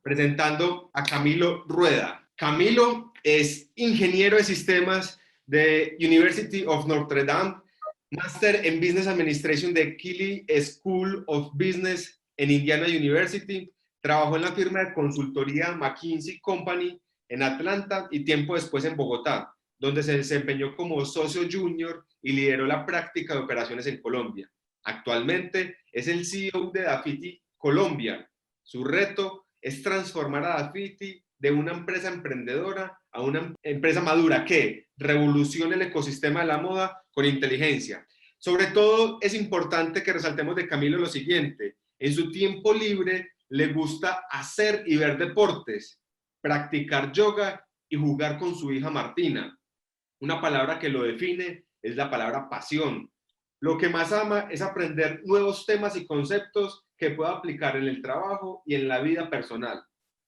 presentando a Camilo Rueda. Camilo es ingeniero de sistemas de University of Notre Dame, máster en Business Administration de Keele School of Business en Indiana University, trabajó en la firma de consultoría McKinsey Company en Atlanta y tiempo después en Bogotá, donde se desempeñó como socio junior y lideró la práctica de operaciones en Colombia. Actualmente es el CEO de Dafiti Colombia. Su reto es transformar a Dafiti de una empresa emprendedora a una empresa madura que revolucione el ecosistema de la moda con inteligencia. Sobre todo es importante que resaltemos de Camilo lo siguiente: en su tiempo libre le gusta hacer y ver deportes, practicar yoga y jugar con su hija Martina. Una palabra que lo define es la palabra pasión. Lo que más ama es aprender nuevos temas y conceptos que pueda aplicar en el trabajo y en la vida personal.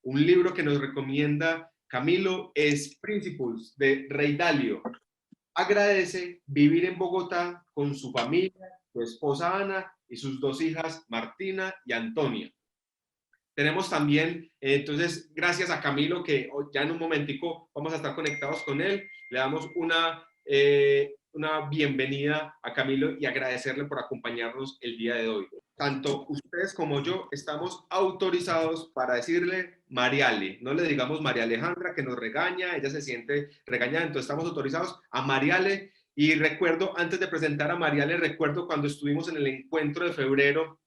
Un libro que nos recomienda Camilo es Principles, de Ray Dalio. Agradece vivir en Bogotá con su familia, su esposa Ana y sus dos hijas Martina y Antonia. Tenemos también, entonces, gracias a Camilo, que ya en un momentico vamos a estar conectados con él. Le damos una bienvenida a Camilo y agradecerle por acompañarnos el día de hoy. Tanto ustedes como yo estamos autorizados para decirle Mariale. No le digamos María Alejandra, que nos regaña, ella se siente regañada, entonces estamos autorizados a Mariale. Y recuerdo, antes de presentar a Mariale, recuerdo cuando estuvimos en el encuentro de febrero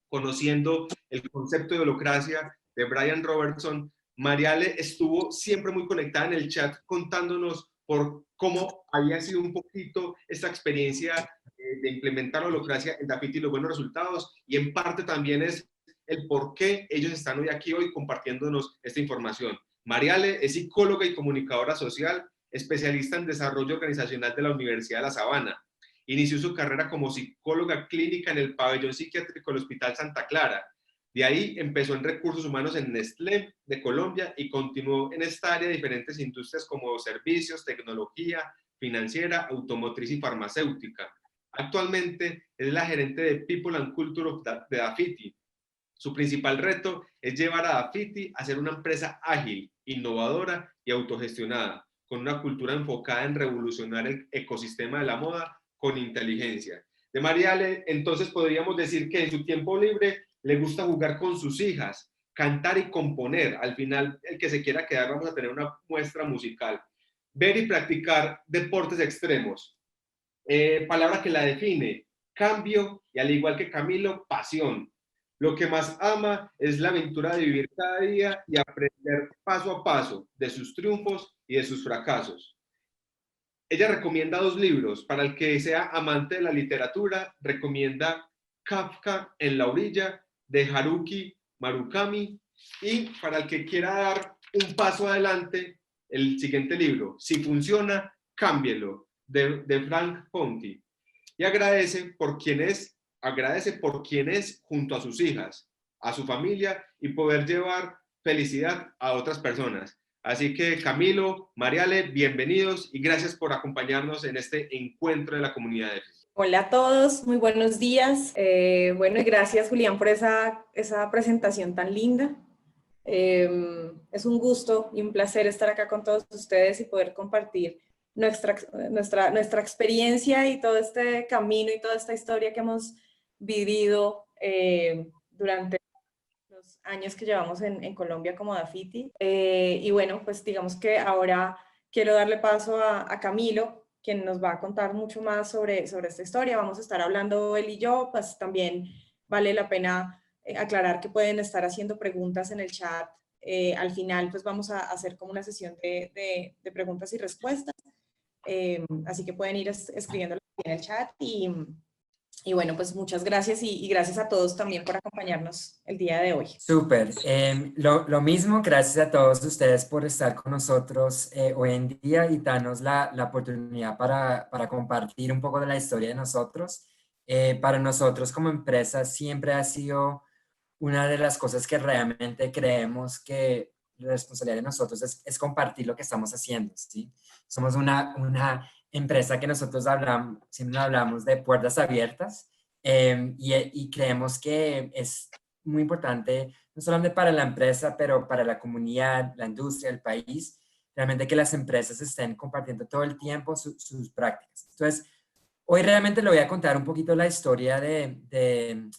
conociendo el concepto de holacracia de Brian Robertson, Mariale estuvo siempre muy conectada en el chat contándonos por cómo había sido un poquito esta experiencia de implementar holacracia en Dafiti y los buenos resultados, y en parte también es el por qué ellos están hoy aquí hoy compartiéndonos esta información. Mariale es psicóloga y comunicadora social, especialista en desarrollo organizacional de la Universidad de La Sabana. Inició su carrera como psicóloga clínica en el pabellón psiquiátrico del Hospital Santa Clara. De ahí empezó en recursos humanos en Nestlé de Colombia y continuó en esta área de diferentes industrias como servicios, tecnología, financiera, automotriz y farmacéutica. Actualmente es la gerente de People and Culture de Dafiti. Su principal reto es llevar a Dafiti a ser una empresa ágil, innovadora y autogestionada, con una cultura enfocada en revolucionar el ecosistema de la moda con inteligencia. De Mariale, entonces podríamos decir que en su tiempo libre le gusta jugar con sus hijas, cantar y componer. Al final, el que se quiera quedar, vamos a tener una muestra musical. Ver y practicar deportes extremos. Palabra que la define: cambio, y al igual que Camilo, pasión. Lo que más ama es la aventura de vivir cada día y aprender paso a paso de sus triunfos y de sus fracasos. Ella recomienda dos libros. Para el que sea amante de la literatura, recomienda Kafka en la orilla, de Haruki Murakami, y para el que quiera dar un paso adelante, el siguiente libro, Si funciona, cámbielo, de Frank Ponti. Y agradece por quien es junto a sus hijas, a su familia, y poder llevar felicidad a otras personas. Así que Camilo, Mariale, bienvenidos y gracias por acompañarnos en este encuentro de la comunidad de EFES. Hola a todos, muy buenos días. Bueno, y gracias Julián por esa presentación tan linda. Es un gusto y un placer estar acá con todos ustedes y poder compartir nuestra experiencia y todo este camino y toda esta historia que hemos vivido durante los años que llevamos en Colombia como Dafiti. Y bueno, pues digamos que ahora quiero darle paso a Camilo, quien nos va a contar mucho más sobre esta historia. Vamos a estar hablando él y yo, pues también vale la pena aclarar que pueden estar haciendo preguntas en el chat. Al final, pues vamos a hacer como una sesión de preguntas y respuestas. Así que pueden ir escribiéndolo en el chat y bueno, pues muchas gracias y gracias a todos también por acompañarnos el día de hoy. Súper. Lo mismo, gracias a todos ustedes por estar con nosotros hoy en día y darnos la oportunidad para compartir un poco de la historia de nosotros. Para nosotros como empresa siempre ha sido una de las cosas que realmente creemos que la responsabilidad de nosotros es compartir lo que estamos haciendo, ¿sí? Somos una empresa que nosotros siempre hablamos de puertas abiertas y creemos que es muy importante, no solamente para la empresa, pero para la comunidad, la industria, el país, realmente que las empresas estén compartiendo todo el tiempo sus prácticas. Entonces, hoy realmente le voy a contar un poquito la historia de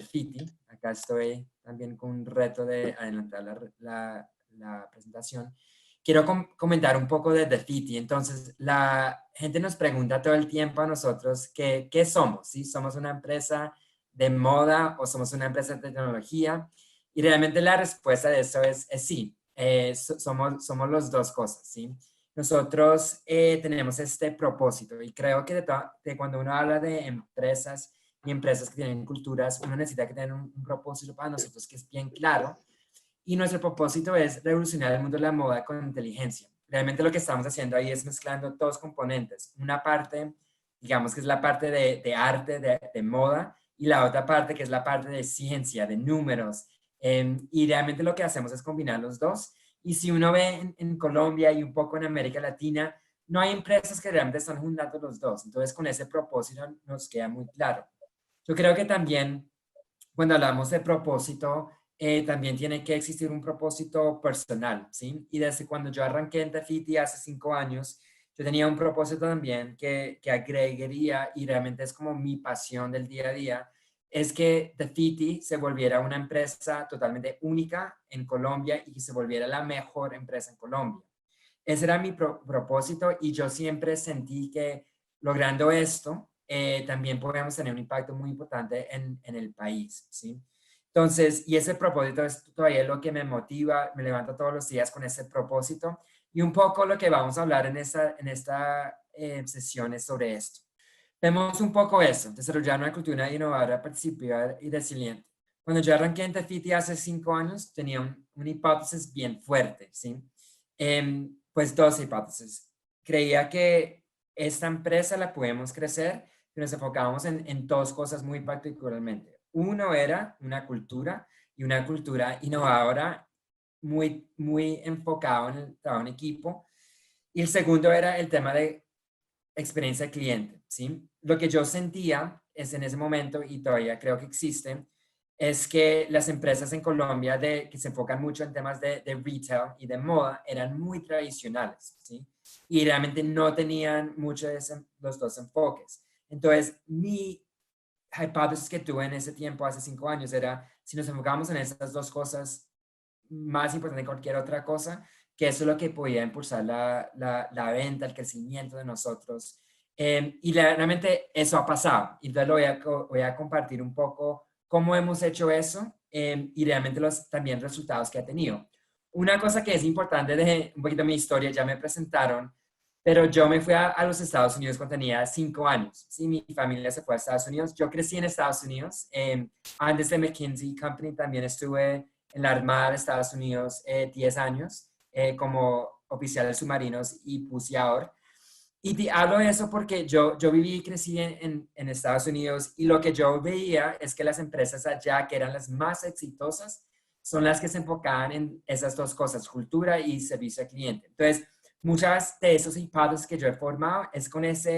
Fiti. Acá estoy también con un reto de adelantar la presentación. Quiero comentar un poco de Fiti. Entonces, la gente nos pregunta todo el tiempo a nosotros qué somos, ¿sí? ¿Somos una empresa de moda o somos una empresa de tecnología? Y realmente la respuesta de eso es sí. Somos las dos cosas, ¿sí? Nosotros tenemos este propósito y creo que de cuando uno habla de empresas y empresas que tienen culturas, uno necesita que tener un propósito para nosotros que es bien claro. Y nuestro propósito es revolucionar el mundo de la moda con inteligencia. Realmente lo que estamos haciendo ahí es mezclando dos componentes. Una parte, digamos que es la parte de arte, de moda, y la otra parte que es la parte de ciencia, de números. Y realmente lo que hacemos es combinar los dos. Y si uno ve en Colombia y un poco en América Latina, no hay empresas que realmente están juntando los dos. Entonces, con ese propósito nos queda muy claro. Yo creo que también cuando hablamos de propósito, también tiene que existir un propósito personal, ¿sí? Y desde cuando yo arranqué en Tafiti hace 5 años, yo tenía un propósito también que agregaría y realmente es como mi pasión del día a día, es que Tafiti se volviera una empresa totalmente única en Colombia y que se volviera la mejor empresa en Colombia. Ese era mi propósito y yo siempre sentí que logrando esto, también podemos tener un impacto muy importante en el país, ¿sí? Entonces, y ese propósito es todavía lo que me motiva, me levanto todos los días con ese propósito y un poco lo que vamos a hablar en esta sesión es sobre esto. Vemos un poco eso, desarrollar una cultura innovadora, participativa y resiliente. Cuando yo arranqué en Tafiti hace 5 años, tenía una hipótesis bien fuerte, ¿sí? Pues dos hipótesis. Creía que esta empresa la podemos crecer, pero nos enfocábamos en dos cosas muy particularmente. Uno era una cultura y una cultura innovadora muy, muy enfocado en el trabajo en equipo. Y el segundo era el tema de experiencia cliente, ¿sí? Lo que yo sentía es en ese momento, y todavía creo que existe, es que las empresas en Colombia que se enfocan mucho en temas de retail y de moda eran muy tradicionales, ¿sí? Y realmente no tenían mucho de los dos enfoques. Entonces, mi hipótesis que tuve en ese tiempo, hace 5 años, era si nos enfocamos en esas dos cosas, más importante que cualquier otra cosa, que eso es lo que podía impulsar la venta, el crecimiento de nosotros. Y realmente eso ha pasado. Y entonces voy a compartir un poco cómo hemos hecho eso y realmente también resultados que ha tenido. Una cosa que es importante de un poquito de mi historia, ya me presentaron, pero yo me fui a los Estados Unidos cuando tenía 5 años. Sí, mi familia se fue a Estados Unidos. Yo crecí en Estados Unidos. Antes de McKinsey Company también estuve en la Armada de Estados Unidos 10 años como oficial de submarinos y buceador. Y hablo de eso porque yo viví y crecí en Estados Unidos y lo que yo veía es que las empresas allá que eran las más exitosas son las que se enfocaban en esas dos cosas, cultura y servicio al cliente. Entonces, muchas de esos hipótesis que yo he formado es con esa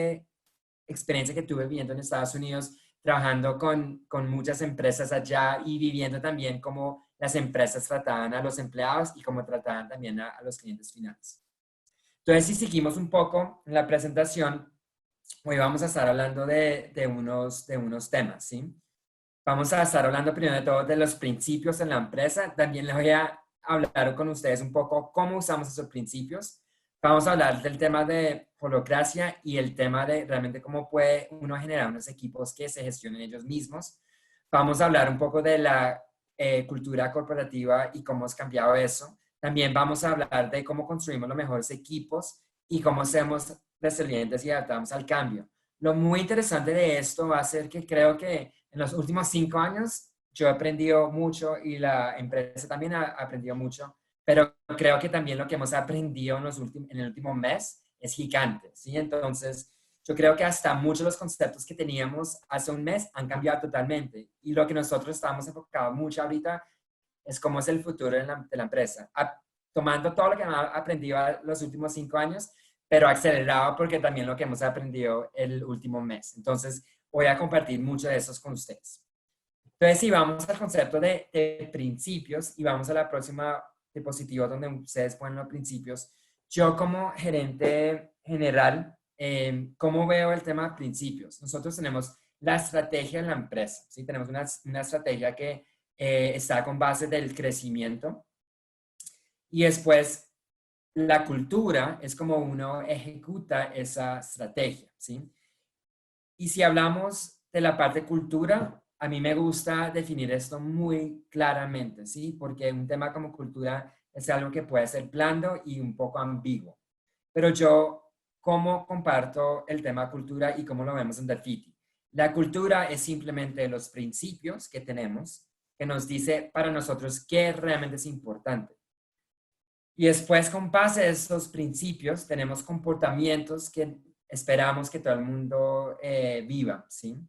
experiencia que tuve viviendo en Estados Unidos, trabajando con muchas empresas allá y viviendo también cómo las empresas trataban a los empleados y cómo trataban también a los clientes finales. Entonces, si seguimos un poco en la presentación, hoy vamos a estar hablando de unos temas, ¿sí? Vamos a estar hablando primero de todo de los principios en la empresa. También les voy a hablar con ustedes un poco cómo usamos esos principios. Vamos a hablar del tema de holacracia y el tema de realmente cómo puede uno generar unos equipos que se gestionen ellos mismos. Vamos a hablar un poco de la cultura corporativa y cómo has cambiado eso. También vamos a hablar de cómo construimos los mejores equipos y cómo hacemos resilientes y adaptamos al cambio. Lo muy interesante de esto va a ser que creo que en los últimos 5 años yo he aprendido mucho y la empresa también ha aprendido mucho, pero creo que también lo que hemos aprendido en el último mes es gigante, ¿sí? Entonces, yo creo que hasta muchos de los conceptos que teníamos hace un mes han cambiado totalmente y lo que nosotros estamos enfocados mucho ahorita es cómo es el futuro de la empresa, tomando todo lo que hemos aprendido los últimos 5 años, pero acelerado porque también lo que hemos aprendido el último mes. Entonces, voy a compartir mucho de esos con ustedes. Entonces, si vamos al concepto de principios y vamos a la próxima diapositiva donde ustedes ponen los principios, yo como gerente general, ¿cómo veo el tema de principios? Nosotros tenemos la estrategia en la empresa, ¿sí? Tenemos una estrategia que está con base del crecimiento y después la cultura es como uno ejecuta esa estrategia, ¿sí? Y si hablamos de la parte cultura, a mí me gusta definir esto muy claramente, ¿sí? Porque un tema como cultura es algo que puede ser blando y un poco ambiguo. Pero yo, ¿cómo comparto el tema cultura y cómo lo vemos en Dafiti? La cultura es simplemente los principios que tenemos, que nos dice para nosotros qué realmente es importante. Y después, con base a esos principios, tenemos comportamientos que esperamos que todo el mundo viva, ¿sí?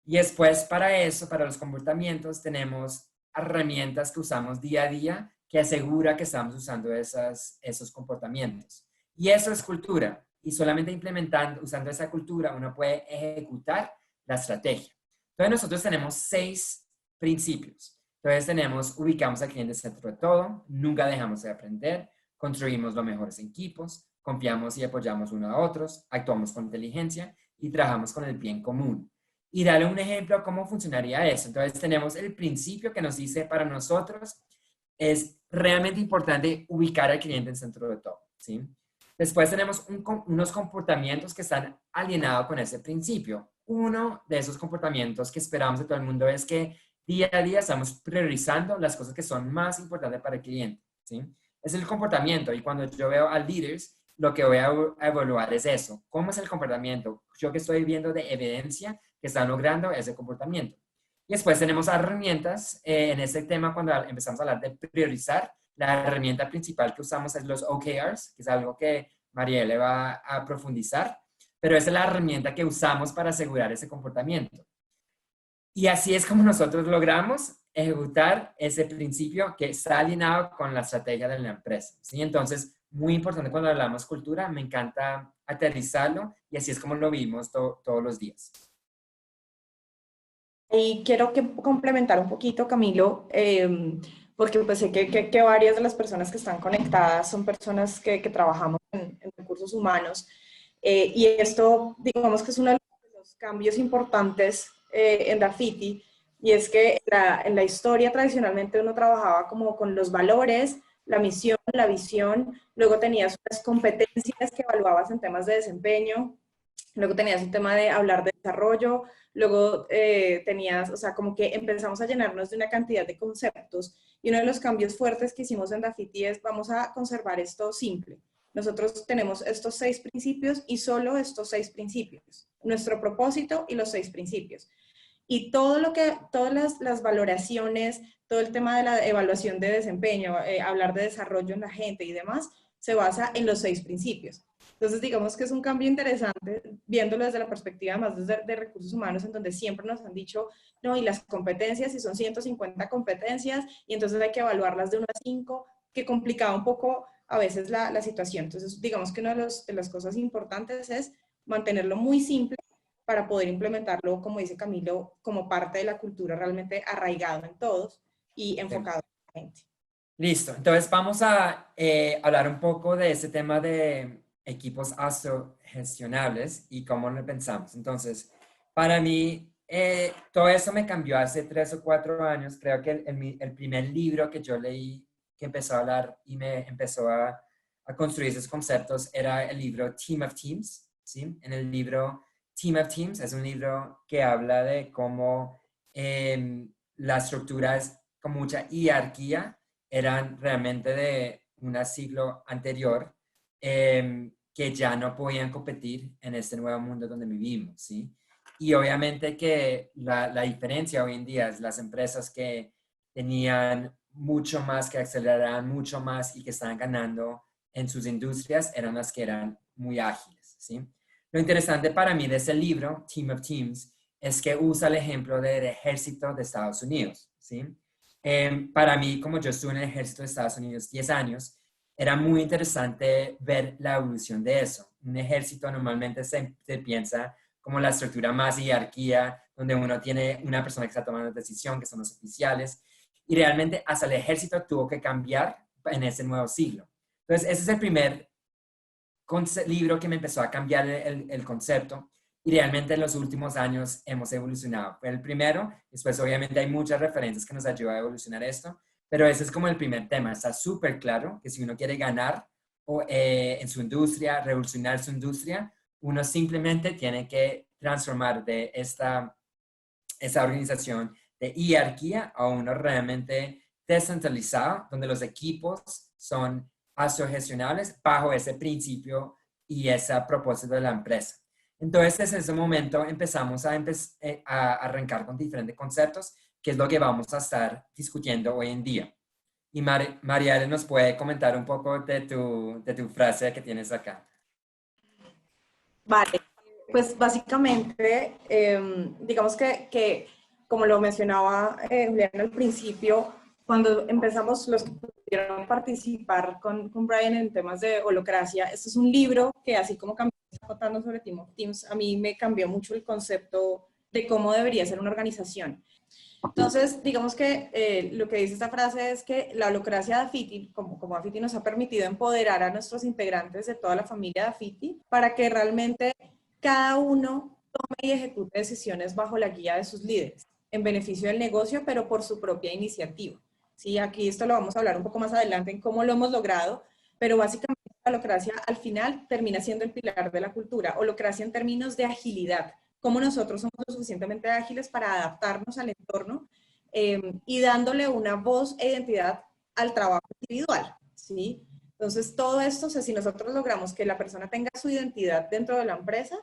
Y después, para eso, para los comportamientos, tenemos herramientas que usamos día a día que asegura que estamos usando esos comportamientos. Y eso es cultura. Y solamente implementando, usando esa cultura, uno puede ejecutar la estrategia. Entonces, nosotros tenemos 6 principios. Entonces ubicamos al cliente centro de todo, nunca dejamos de aprender, construimos los mejores equipos, confiamos y apoyamos unos a otros, actuamos con inteligencia y trabajamos con el bien común. Y darle un ejemplo de cómo funcionaría eso. Entonces tenemos el principio que nos dice para nosotros es realmente importante ubicar al cliente en el centro de todo, ¿sí? Después tenemos unos comportamientos que están alineados con ese principio. Uno de esos comportamientos que esperamos de todo el mundo es que día a día estamos priorizando las cosas que son más importantes para el cliente, ¿sí? Es el comportamiento y cuando yo veo a leaders, lo que voy a evaluar es eso. ¿Cómo es el comportamiento? Yo que estoy viendo de evidencia que están logrando ese comportamiento. Y después tenemos herramientas en este tema cuando empezamos a hablar de priorizar. La herramienta principal que usamos es los OKRs, que es algo que Marielle va a profundizar, pero esa es la herramienta que usamos para asegurar ese comportamiento. Y así es como nosotros logramos ejecutar ese principio que está alineado con la estrategia de la empresa, ¿sí? Entonces, muy importante cuando hablamos cultura, me encanta aterrizarlo y así es como lo vimos todos los días. Y quiero complementar un poquito, Camilo, porque pues sé que varias de las personas que están conectadas son personas que trabajamos en recursos humanos. Y esto, digamos que es uno de los cambios importantes en Dafiti, y es que en la historia tradicionalmente uno trabajaba como con los valores, la misión, la visión, luego tenías unas competencias que evaluabas en temas de desempeño, luego tenías un tema de hablar de desarrollo, luego tenías, o sea, como que empezamos a llenarnos de una cantidad de conceptos, y uno de los cambios fuertes que hicimos en Dafiti es vamos a conservar esto simple. Nosotros tenemos estos 6 principios y solo estos 6 principios, nuestro propósito y los 6 principios. Y todo lo que, todas las valoraciones, todo el tema de la evaluación de desempeño, hablar de desarrollo en la gente y demás, se basa en los 6 principios. Entonces, digamos que es un cambio interesante, viéndolo desde la perspectiva más de recursos humanos, en donde siempre nos han dicho, no, y las competencias, y son 150 competencias, y entonces hay que evaluarlas de 1 a 5, que complicaba un poco a veces la situación. Entonces, digamos que una de las cosas importantes es mantenerlo muy simple para poder implementarlo, como dice Camilo, como parte de la cultura realmente arraigado en todos y enfocado en la gente. Listo, entonces vamos a hablar un poco de ese tema de equipos autogestionables y cómo lo pensamos. Entonces, para mí, todo eso me cambió hace 3 o 4 años. Creo que el primer libro que yo leí que empezó a hablar y me empezó a construir esos conceptos era el libro Team of Teams, ¿sí? En el libro Team of Teams es un libro que habla de cómo la estructura es con mucha jerarquía eran realmente de un siglo anterior que ya no podían competir en este nuevo mundo donde vivimos, ¿sí? Y obviamente que la diferencia hoy en día es las empresas que tenían mucho más, que aceleraban mucho más y que estaban ganando en sus industrias eran las que eran muy ágiles, ¿sí? Lo interesante para mí de ese libro, Team of Teams, es que usa el ejemplo del ejército de Estados Unidos, ¿sí? Para mí, como yo estuve en el ejército de Estados Unidos 10 años, era muy interesante ver la evolución de eso. Un ejército normalmente se piensa como la estructura más jerarquía, donde uno tiene una persona que está tomando decisión, que son los oficiales, y realmente hasta el ejército tuvo que cambiar en ese nuevo siglo. Entonces, ese es el primer libro que me empezó a cambiar el concepto, y realmente en los últimos años hemos evolucionado. Fue el primero, después obviamente hay muchas referencias que nos ayudan a evolucionar esto, pero ese es como el primer tema. Está súper claro que si uno quiere ganar en su industria, revolucionar su industria, uno simplemente tiene que transformar de esta organización de jerarquía a uno realmente descentralizado, donde los equipos son autogestionables bajo ese principio y ese propósito de la empresa. Entonces, desde ese momento empezamos a arrancar con diferentes conceptos, que es lo que vamos a estar discutiendo hoy en día. Y Mariale nos puede comentar un poco de tu frase que tienes acá. Vale, pues básicamente, digamos que como lo mencionaba Julián al principio, cuando empezamos los que pudieron participar con Brian en temas de holocracia, este es un libro que así como cambió, está contando sobre Team of Teams, a mí me cambió mucho el concepto de cómo debería ser una organización. Entonces, digamos que lo que dice esta frase es que la holocracia de Dafiti, como Dafiti nos ha permitido empoderar a nuestros integrantes de toda la familia Dafiti para que realmente cada uno tome y ejecute decisiones bajo la guía de sus líderes, en beneficio del negocio, pero por su propia iniciativa. Sí, aquí esto lo vamos a hablar un poco más adelante en cómo lo hemos logrado, pero básicamente la holocracia al final termina siendo el pilar de la cultura. Holocracia en términos de agilidad, cómo nosotros somos lo suficientemente ágiles para adaptarnos al entorno y dándole una voz e identidad al trabajo individual, ¿sí? Entonces, todo esto, o sea, si nosotros logramos que la persona tenga su identidad dentro de la empresa,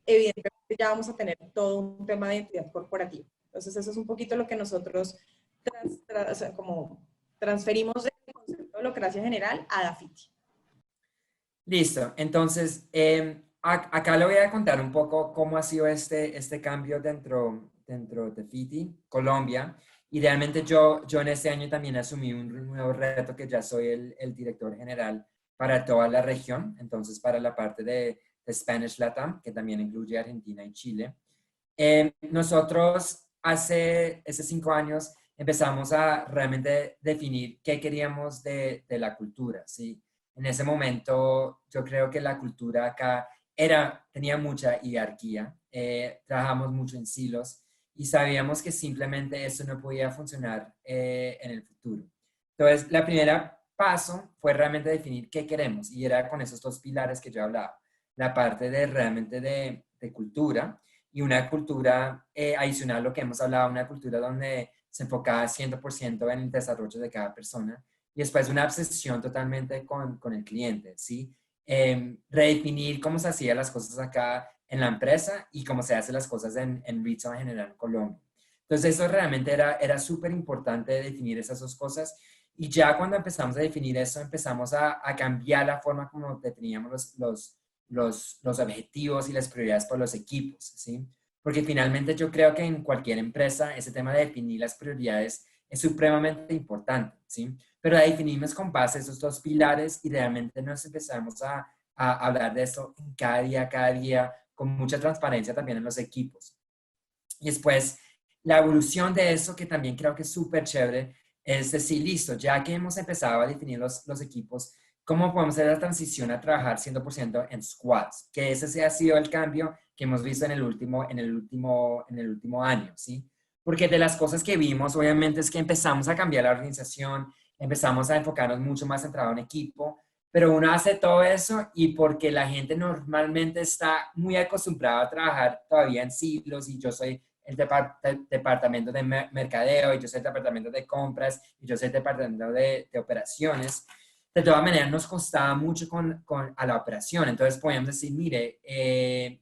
evidentemente ya vamos a tener todo un tema de identidad corporativa. Entonces, eso es un poquito lo que nosotros o sea, como transferimos del concepto de holocracia general a Dafiti. Listo, entonces acá le voy a contar un poco cómo ha sido este cambio dentro de FITI, Colombia, y realmente yo en este año también asumí un nuevo reto, que ya soy el director general para toda la región, entonces para la parte de Spanish Latam, que también incluye Argentina y Chile. Nosotros hace 5 años empezamos a realmente definir qué queríamos de la cultura, ¿sí? En ese momento, yo creo que la cultura acá tenía mucha jerarquía, trabajamos mucho en silos y sabíamos que simplemente eso no podía funcionar en el futuro. Entonces, la primera paso fue realmente definir qué queremos, y era con esos 2 pilares que yo hablaba, la parte de realmente de cultura, y una cultura adicional, lo que hemos hablado, una cultura donde se enfocaba 100% en el desarrollo de cada persona. Y después una obsesión totalmente con el cliente, ¿sí? Redefinir cómo se hacían las cosas acá en la empresa y cómo se hacen las cosas en retail en general en Colombia. Entonces eso realmente era súper importante, definir esas 2 cosas. Y ya cuando empezamos a definir eso, empezamos a cambiar la forma como definíamos los objetivos y las prioridades por los equipos, ¿sí? Porque finalmente yo creo que en cualquier empresa ese tema de definir las prioridades es supremamente importante, ¿sí? Pero la definimos con base a esos 2 pilares y realmente nos empezamos a hablar de esto cada día, con mucha transparencia también en los equipos. Y después, la evolución de eso, que también creo que es súper chévere, es decir, listo, ya que hemos empezado a definir los equipos, ¿cómo podemos hacer la transición a trabajar 100% en squads? Que ese ha sido el cambio que hemos visto en el último año, ¿sí? Porque de las cosas que vimos, obviamente, es que empezamos a cambiar la organización, empezamos a enfocarnos mucho más centrado en equipo, pero uno hace todo eso y porque la gente normalmente está muy acostumbrada a trabajar todavía en silos, y yo soy el departamento de mercadeo, y yo soy el departamento de compras, y yo soy el departamento de operaciones. De todas maneras, nos costaba mucho a la operación. Entonces, podíamos decir, mire,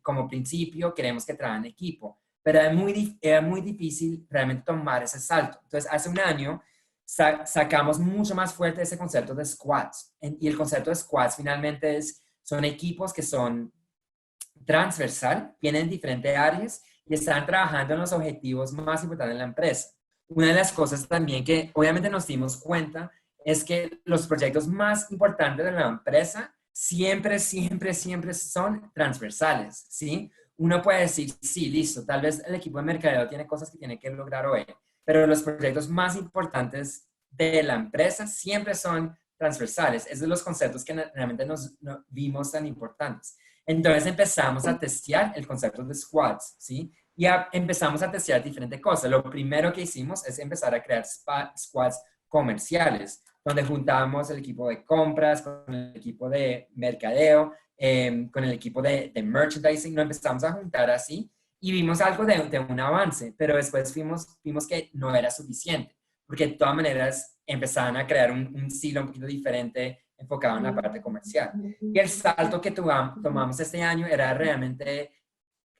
como principio queremos que trabajen en equipo, pero era muy difícil realmente tomar ese salto. Entonces, hace un año sacamos mucho más fuerte ese concepto de squads. Y el concepto de squads finalmente son equipos que son transversal, vienen en diferentes áreas y están trabajando en los objetivos más importantes de la empresa. Una de las cosas también que obviamente nos dimos cuenta es que los proyectos más importantes de la empresa siempre son transversales, ¿sí? uno puede decir, sí, listo, tal vez el equipo de mercadeo tiene cosas que tiene que lograr hoy, pero los proyectos más importantes de la empresa siempre son transversales. Esos son los conceptos que realmente nos vimos tan importantes. Entonces empezamos a testear el concepto de squads, ¿sí? Y empezamos a testear diferentes cosas. Lo primero que hicimos es empezar a crear squads comerciales, donde juntábamos el equipo de compras con el equipo de mercadeo, con el equipo de merchandising, nos empezamos a juntar así y vimos algo de un avance, pero después vimos que no era suficiente, porque de todas maneras empezaban a crear un estilo un poquito diferente enfocado en la parte comercial. Y el salto que tomamos este año era realmente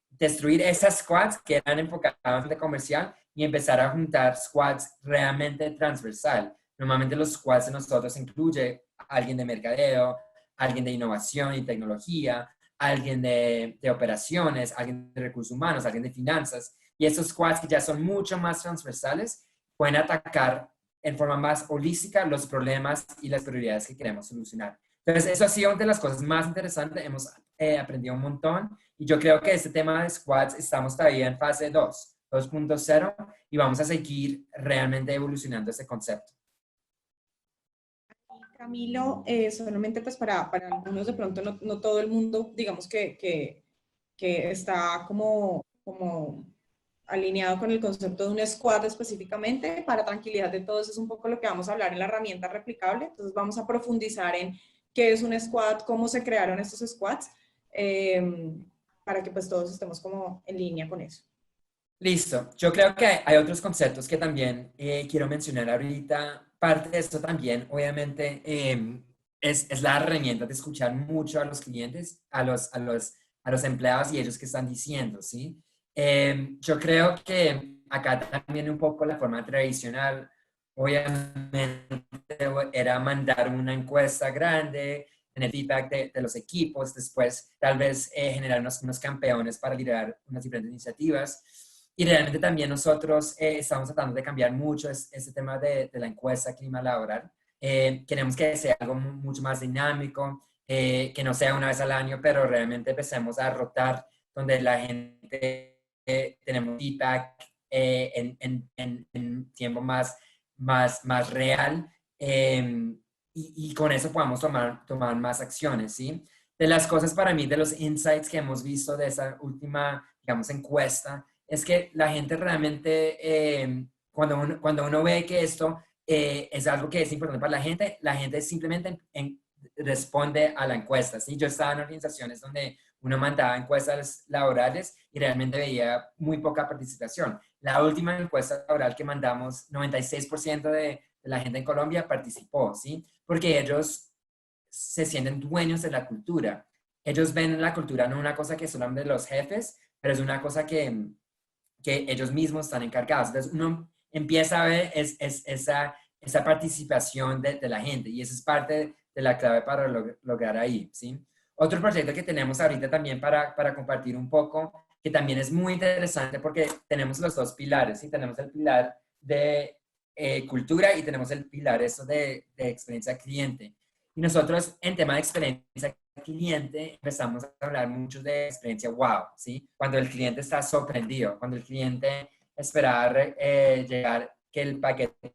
destruir esas squads que eran enfocadas en de comercial y empezar a juntar squads realmente transversal. Normalmente los squads de nosotros incluye alguien de mercadeo, alguien de innovación y tecnología, alguien de operaciones, alguien de recursos humanos, alguien de finanzas. Y esos squads que ya son mucho más transversales pueden atacar en forma más holística los problemas y las prioridades que queremos solucionar. Entonces, eso ha sido una de las cosas más interesantes. Hemos aprendido un montón y yo creo que este tema de squads estamos todavía en fase 2, 2.0 y vamos a seguir realmente evolucionando ese concepto. Camilo, solamente pues para algunos de pronto no todo el mundo, digamos que está como alineado con el concepto de un squad específicamente. Para tranquilidad de todos es un poco lo que vamos a hablar en la herramienta replicable. Entonces vamos a profundizar en qué es un squad, cómo se crearon estos squads, para que pues todos estemos como en línea con eso. Listo. Yo creo que hay otros conceptos que también quiero mencionar ahorita. Parte de esto también, obviamente, es la herramienta de escuchar mucho a los clientes, a los empleados y ellos que están diciendo, ¿sí? Yo creo que acá también un poco la forma tradicional, obviamente, era mandar una encuesta grande, tener feedback de los equipos, después tal vez generar unos campeones para liderar unas diferentes iniciativas. Y realmente también nosotros estamos tratando de cambiar mucho este tema de la encuesta clima laboral. Queremos que sea algo mucho más dinámico, que no sea una vez al año, pero realmente empecemos a rotar donde la gente tenemos feedback en tiempo más real y con eso podamos tomar más acciones, ¿sí? De las cosas para mí, de los insights que hemos visto de esa última, digamos, encuesta, es que la gente realmente, cuando uno ve que esto es algo que es importante para la gente simplemente responde a la encuesta, ¿sí? Yo estaba en organizaciones donde uno mandaba encuestas laborales y realmente veía muy poca participación. La última encuesta laboral que mandamos, 96% de la gente en Colombia participó, ¿sí? Porque ellos se sienten dueños de la cultura. Ellos ven la cultura no una cosa que es solamente de los jefes, pero es una cosa que ellos mismos están encargados. Entonces uno empieza a ver esa participación de la gente y esa es parte de la clave para lograr ahí, ¿sí? Otro proyecto que tenemos ahorita también para compartir un poco, que también es muy interesante porque tenemos los dos pilares, ¿sí? Tenemos el pilar de cultura y tenemos el pilar eso de experiencia cliente. Y nosotros en tema de experiencia cliente empezamos a hablar mucho de experiencia wow, ¿sí? Cuando el cliente está sorprendido, cuando el cliente esperaba llegar, que el paquete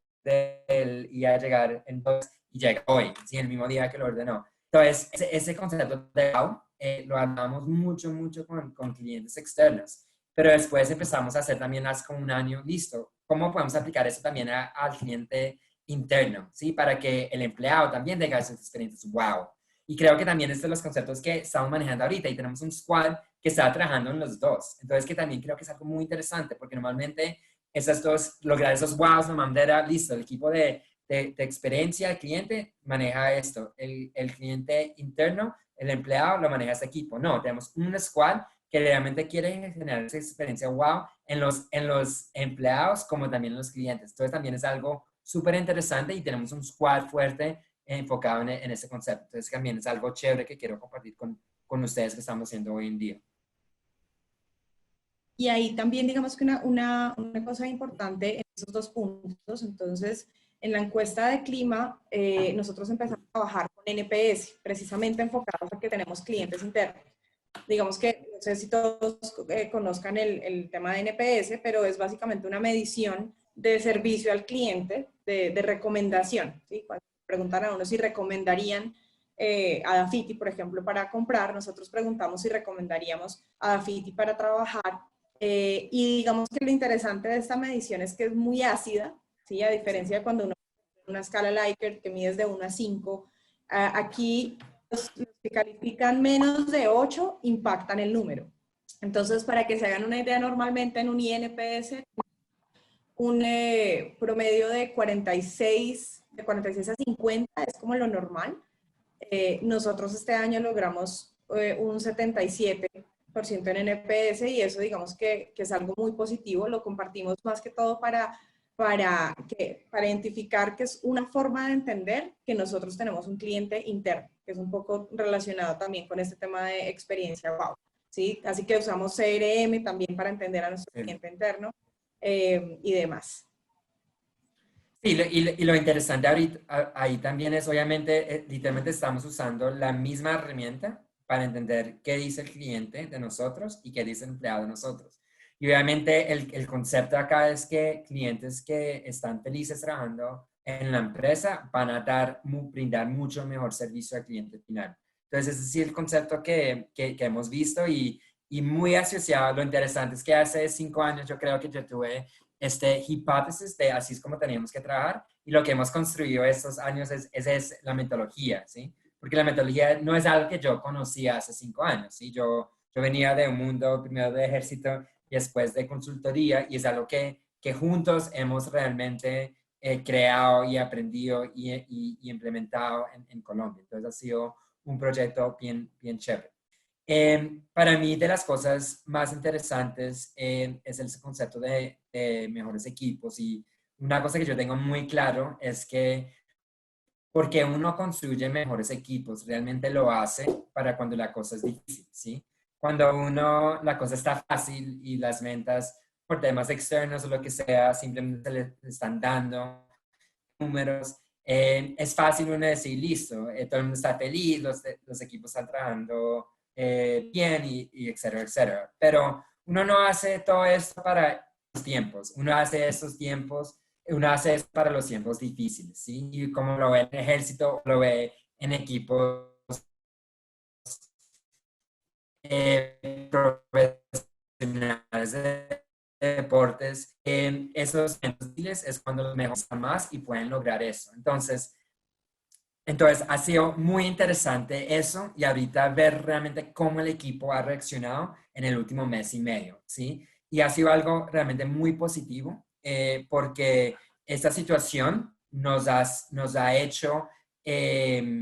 iba a llegar en 2 y llega hoy, ¿sí? El mismo día que lo ordenó. Entonces, ese concepto de wow lo hablamos mucho con clientes externos, pero después empezamos a hacer también hace como un año, listo, ¿cómo podemos aplicar eso también al cliente interno, ¿sí? Para que el empleado también tenga esas experiencias wow. Y creo que también es de los conceptos que estamos manejando ahorita y tenemos un squad que está trabajando en los dos. Entonces, que también creo que es algo muy interesante porque normalmente esas dos, lograr esos wows, normalmente era listo, el equipo de experiencia del cliente maneja esto, el cliente interno, el empleado lo maneja ese equipo. No, tenemos un squad que realmente quiere generar esa experiencia wow en los empleados como también en los clientes. Entonces, también es algo súper interesante y tenemos un squad fuerte enfocado en ese concepto. Entonces también es algo chévere que quiero compartir con ustedes que estamos haciendo hoy en día. Y ahí también digamos que una cosa importante en esos dos puntos, entonces en la encuesta de clima nosotros empezamos a trabajar con NPS, precisamente enfocados a que tenemos clientes internos. digamos que, no sé si todos conozcan el tema de NPS, pero es básicamente una medición de servicio al cliente, de recomendación, ¿sí? Cuando preguntan a uno si recomendarían a Dafiti, por ejemplo, para comprar, nosotros preguntamos si recomendaríamos a Dafiti para trabajar. Y digamos que lo interesante de esta medición es que es muy ácida, ¿sí? A diferencia de cuando uno una escala Likert que mide de 1 a 5, aquí los que califican menos de 8 impactan el número. Entonces, para que se hagan una idea, normalmente en un INPS, un promedio de 46 a 50 es como lo normal. Nosotros este año logramos un 77% en NPS y eso digamos que es algo muy positivo, lo compartimos más que todo para identificar que es una forma de entender que nosotros tenemos un cliente interno, que es un poco relacionado también con este tema de experiencia wow, ¿sí? Así que usamos CRM también para entender a nuestro cliente interno y demás. Sí, y lo interesante ahorita, ahí también es, obviamente, literalmente estamos usando la misma herramienta para entender qué dice el cliente de nosotros y qué dice el empleado de nosotros. Y obviamente el concepto acá es que clientes que están felices trabajando en la empresa van a brindar mucho mejor servicio al cliente final. Entonces, ese sí es el concepto que hemos visto y muy asociado. Lo interesante es que hace 5 años yo creo que yo tuve hipótesis de así es como teníamos que trabajar y lo que hemos construido estos años es la metodología, ¿sí? Porque la metodología no es algo que yo conocía hace 5 años, ¿sí? Yo venía de un mundo primero de ejército y después de consultoría y es algo que juntos hemos realmente creado y aprendido y implementado en Colombia. Entonces ha sido un proyecto bien, bien chévere. Para mí, de las cosas más interesantes es el concepto de mejores equipos y una cosa que yo tengo muy claro es que porque uno construye mejores equipos, realmente lo hace para cuando la cosa es difícil, ¿sí? Cuando la cosa está fácil y las ventas por temas externos o lo que sea, simplemente le están dando números, es fácil uno decir, listo, todo el mundo está feliz, los equipos están trabajando bien y etcétera, etcétera. Pero uno no hace todo esto para los tiempos, uno hace esto para los tiempos difíciles, ¿sí? Y como lo ve en el ejército, lo ve en equipos profesionales de deportes, en esos estilos es cuando los mejoran más y pueden lograr eso. Entonces, ha sido muy interesante eso y ahorita ver realmente cómo el equipo ha reaccionado en el último mes y medio, ¿sí? Y ha sido algo realmente muy positivo porque esta situación nos ha hecho ser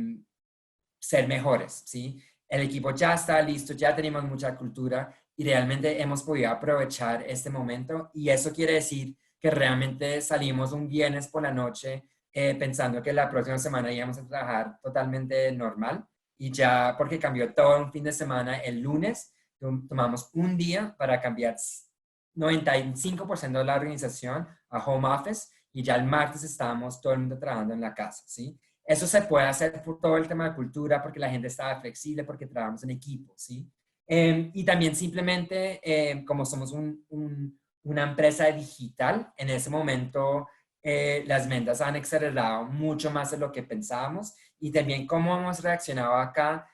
mejores, ¿sí? El equipo ya está listo, ya tenemos mucha cultura y realmente hemos podido aprovechar este momento y eso quiere decir que realmente salimos un viernes por la noche pensando que la próxima semana íbamos a trabajar totalmente normal y ya porque cambió todo un fin de semana, el lunes tomamos un día para cambiar 95% de la organización a home office y ya el martes estábamos todo el mundo trabajando en la casa, ¿sí? Eso se puede hacer por todo el tema de cultura, porque la gente estaba flexible, porque trabajamos en equipo, ¿sí? Y también simplemente, como somos una empresa digital, en ese momento las ventas han acelerado mucho más de lo que pensábamos y también cómo hemos reaccionado acá,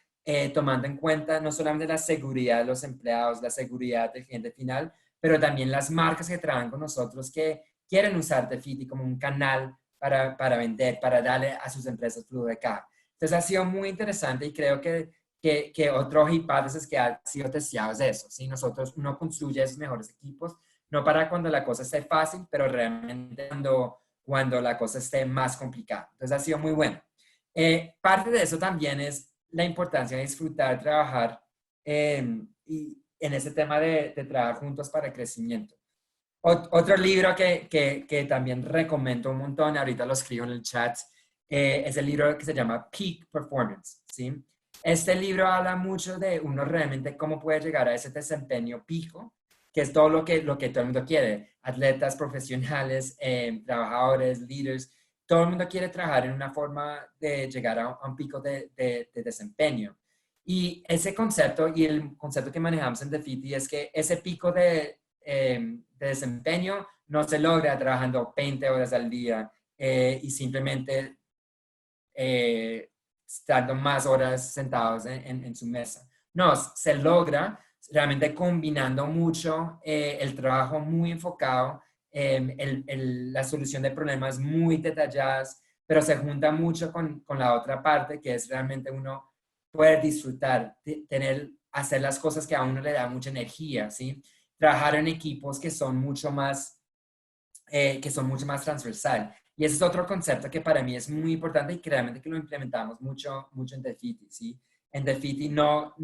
tomando en cuenta no solamente la seguridad de los empleados, la seguridad del cliente final, pero también las marcas que trabajan con nosotros que quieren usar Dafiti como un canal para vender, para darle a sus empresas flujo de caja. Entonces ha sido muy interesante y creo que otro hipótesis que ha sido testeado es eso, ¿sí? Uno construye esos mejores equipos, no para cuando la cosa esté fácil, pero realmente cuando la cosa esté más complicada. Entonces ha sido muy bueno. Parte de eso también es la importancia de disfrutar, trabajar y en ese tema de trabajar juntos para el crecimiento. Otro libro que también recomiendo un montón, ahorita lo escribo en el chat, es el libro que se llama Peak Performance, ¿sí? Este libro habla mucho de uno realmente cómo puede llegar a ese desempeño pico, que es todo lo que todo el mundo quiere, atletas profesionales, trabajadores, líderes, todo el mundo quiere trabajar en una forma de llegar a un pico de desempeño. Y ese concepto y el concepto que manejamos en Defiti es que ese pico de desempeño no se logra trabajando 20 horas al día y simplemente estando más horas sentados en su mesa. No, se logra realmente combinando mucho el trabajo muy enfocado, la solución de problemas muy detalladas, pero se junta mucho con la otra parte que es realmente uno poder disfrutar, hacer las cosas que a uno le da mucha energía, ¿sí? Trabajar en equipos que son mucho más transversal. Y ese es otro concepto que para mí es muy importante y que realmente que lo implementamos mucho, mucho en Defiti, ¿sí? En Defiti no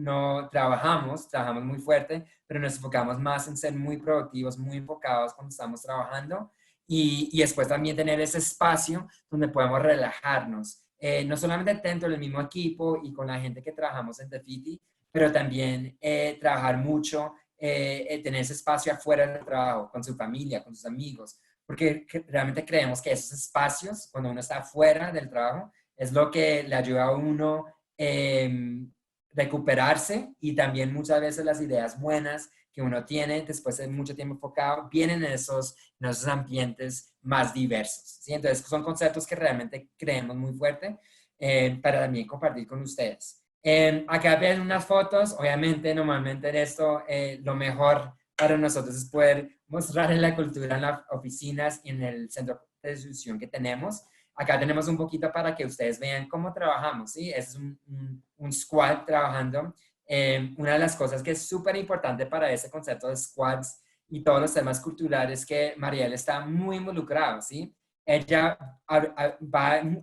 trabajamos muy fuerte, pero nos enfocamos más en ser muy productivos, muy enfocados cuando estamos trabajando y después también tener ese espacio donde podemos relajarnos, no solamente dentro del mismo equipo y con la gente que trabajamos en Defiti, pero también trabajar mucho, tener ese espacio afuera del trabajo, con su familia, con sus amigos, porque realmente creemos que esos espacios, cuando uno está fuera del trabajo, es lo que le ayuda a uno recuperarse y también muchas veces las ideas buenas que uno tiene después de mucho tiempo enfocado vienen en esos ambientes más diversos, ¿sí? Entonces son conceptos que realmente creemos muy fuerte para también compartir con ustedes. Acá ven unas fotos, obviamente normalmente en esto lo mejor para nosotros es poder mostrar en la cultura, en las oficinas y en el centro de distribución que tenemos. Acá tenemos un poquito para que ustedes vean cómo trabajamos, ¿sí? Es un squad trabajando. Una de las cosas que es súper importante para ese concepto de squads y todos los temas culturales que Mariel está muy involucrada, ¿sí? Ella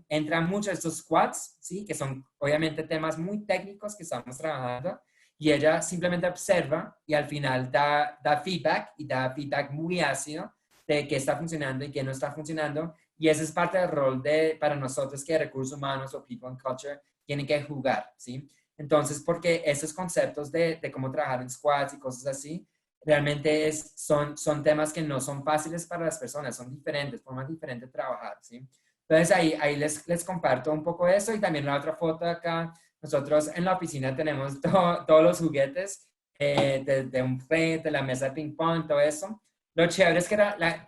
entra mucho a estos squads, ¿sí? Que son obviamente temas muy técnicos que estamos trabajando y ella simplemente observa y al final da feedback y da feedback muy ácido de qué está funcionando y qué no está funcionando y ese es parte del rol para nosotros que recursos humanos o people and culture tienen que jugar, ¿sí? Entonces, porque esos conceptos de cómo trabajar en squads y cosas así, realmente son temas que no son fáciles para las personas, son diferentes, formas diferentes de trabajar, ¿sí? Entonces, ahí les comparto un poco eso y también la otra foto acá. Nosotros en la oficina tenemos todos los juguetes, de un play, de la mesa de ping pong, todo eso. Lo chévere es que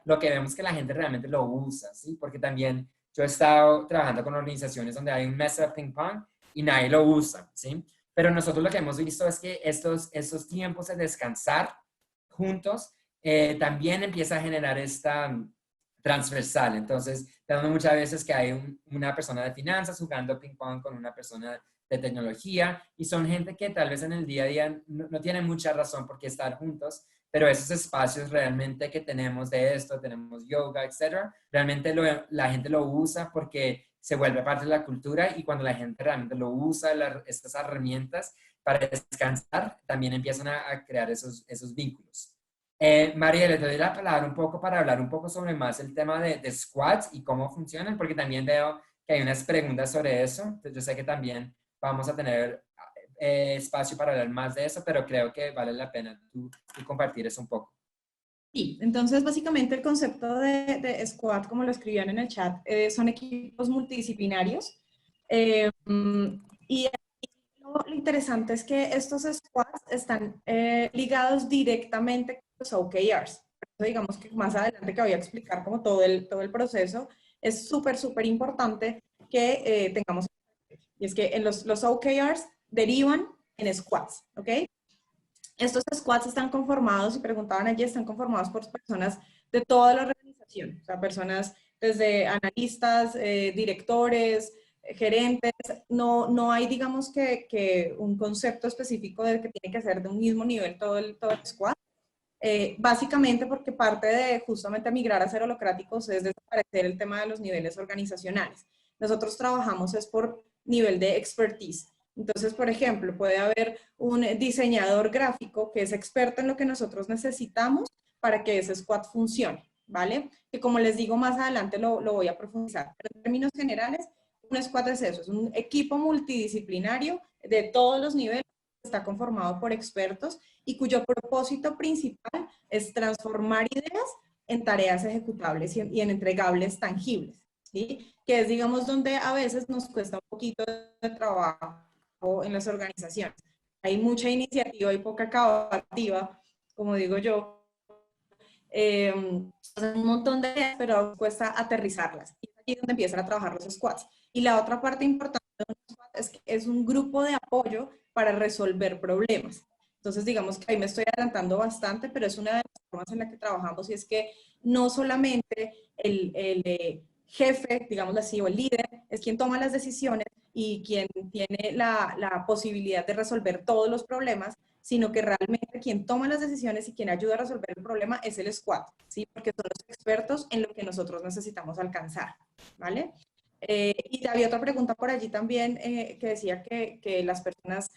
lo que vemos que la gente realmente lo usa, ¿sí? Porque también yo he estado trabajando con organizaciones donde hay un mesa de ping pong y nadie lo usa, ¿sí? Pero nosotros lo que hemos visto es que estos tiempos de descansar juntos también empieza a generar esta transversal. Entonces, tenemos muchas veces que hay una persona de finanzas jugando ping pong con una persona de tecnología y son gente que tal vez en el día a día no tienen mucha razón por qué estar juntos, pero esos espacios realmente que tenemos de esto, tenemos yoga, etcétera, realmente la gente lo usa porque se vuelve parte de la cultura y cuando la gente realmente lo usa, estas herramientas para descansar, también empiezan a crear esos vínculos. María, le doy la palabra un poco para hablar un poco sobre más el tema de squads y cómo funcionan, porque también veo que hay unas preguntas sobre eso. Entonces, yo sé que también vamos a tener espacio para hablar más de eso, pero creo que vale la pena tú compartir eso un poco. Sí, entonces básicamente el concepto de squad, como lo escribían en el chat, son equipos multidisciplinarios. Y lo interesante es que estos squads están ligados directamente con los OKRs. Por eso digamos que más adelante que voy a explicar como todo el proceso, es súper, súper importante que tengamos. Y es que en los OKRs derivan en squads, ¿ok? Estos squads están conformados, y preguntaban allí, están conformados por personas de toda la organización, o sea, personas desde analistas, directores, gerentes, no hay, digamos, que un concepto específico de que tiene que ser de un mismo nivel todo el squad. Básicamente porque parte de justamente migrar a ser holocráticos es desaparecer el tema de los niveles organizacionales. Nosotros trabajamos es por nivel de expertise. Entonces, por ejemplo, puede haber un diseñador gráfico que es experto en lo que nosotros necesitamos para que ese squad funcione, ¿vale? Que como les digo, más adelante lo voy a profundizar. Pero en términos generales, un squad es eso, es un equipo multidisciplinario de todos los niveles, está conformado por expertos y cuyo propósito principal es transformar ideas en tareas ejecutables y en entregables tangibles, ¿sí? Que es, digamos, donde a veces nos cuesta un poquito de trabajo en las organizaciones. Hay mucha iniciativa y poca acabativa, como digo yo. Un montón de ideas, pero cuesta aterrizarlas. Y es aquí donde empiezan a trabajar los squads. Y la otra parte importante de un squad es que es un grupo de apoyo para resolver problemas. Entonces, digamos que ahí me estoy adelantando bastante, pero es una de las formas en la que trabajamos y es que no solamente el jefe, digamos así, o el líder, es quien toma las decisiones y quien tiene la posibilidad de resolver todos los problemas, sino que realmente quien toma las decisiones y quien ayuda a resolver el problema es el squad, ¿sí? Porque son los expertos en lo que nosotros necesitamos alcanzar, ¿vale? Y había otra pregunta por allí también que decía que las personas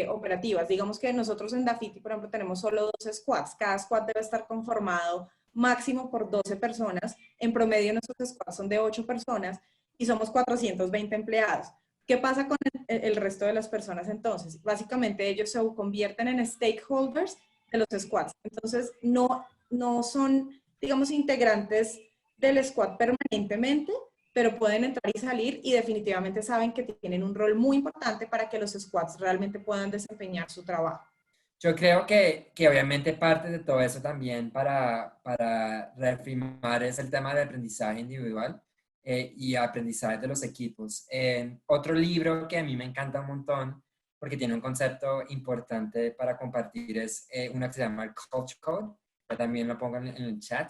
operativas, digamos que nosotros en Dafiti, por ejemplo, tenemos solo 12 squads, cada squad debe estar conformado máximo por 12 personas, en promedio nuestros squads son de 8 personas y somos 420 empleados. ¿Qué pasa con el resto de las personas entonces? Básicamente ellos se convierten en stakeholders de los squads. Entonces no son, digamos, integrantes del squad permanentemente, pero pueden entrar y salir y definitivamente saben que tienen un rol muy importante para que los squads realmente puedan desempeñar su trabajo. Yo creo que obviamente parte de todo eso también para reafirmar es el tema de aprendizaje individual y aprendizaje de los equipos. Otro libro que a mí me encanta un montón porque tiene un concepto importante para compartir es uno que se llama el Culture Code, que también lo pongo en el chat.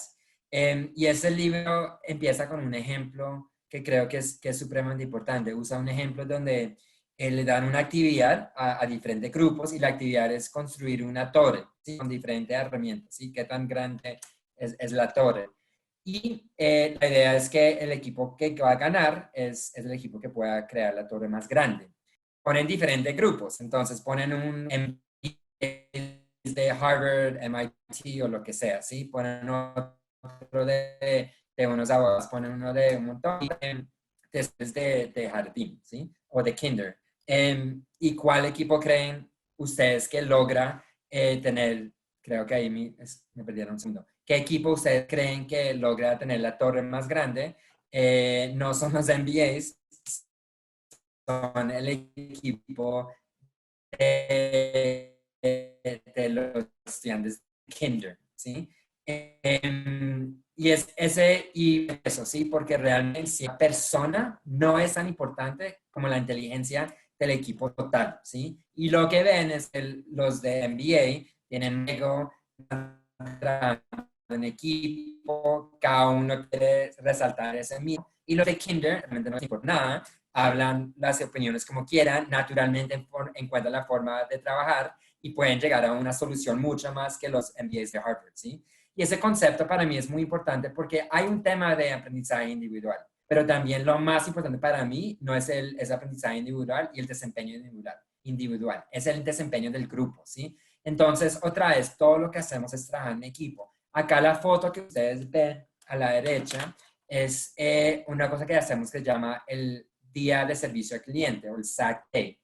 Y ese libro empieza con un ejemplo que creo que es supremamente importante. Usa un ejemplo donde le dan una actividad a diferentes grupos y la actividad es construir una torre, ¿sí? Con diferentes herramientas, ¿sí? ¿Qué tan grande es la torre? Y la idea es que el equipo que va a ganar es el equipo que pueda crear la torre más grande. Ponen diferentes grupos, entonces ponen un de Harvard, MIT o lo que sea, ¿sí? Ponen otro de unos abogados, ponen uno de un montón de jardín, ¿sí? O de kinder. ¿Y cuál equipo creen ustedes que logra tener, creo que ahí me perdieron un segundo, qué equipo ustedes creen que logra tener la torre más grande? No son los NBAs, son el equipo de los estudiantes de kinder, ¿sí? Y es ese y eso, sí, porque realmente si la persona no es tan importante como la inteligencia del equipo total, ¿sí? Y lo que ven es que los de MBA tienen ego, en equipo, cada uno quiere resaltar ese mismo. Y los de Kinder, realmente no les importa nada, hablan las opiniones como quieran, naturalmente encuentran la forma de trabajar y pueden llegar a una solución mucho más que los MBAs de Harvard, ¿sí? Y ese concepto para mí es muy importante porque hay un tema de aprendizaje individual, pero también lo más importante para mí no es el aprendizaje individual y el desempeño individual, es el desempeño del grupo, ¿sí? Entonces, otra vez, todo lo que hacemos es trabajar en equipo. Acá la foto que ustedes ven a la derecha es una cosa que hacemos que se llama el Día de Servicio al Cliente o el SAC Day.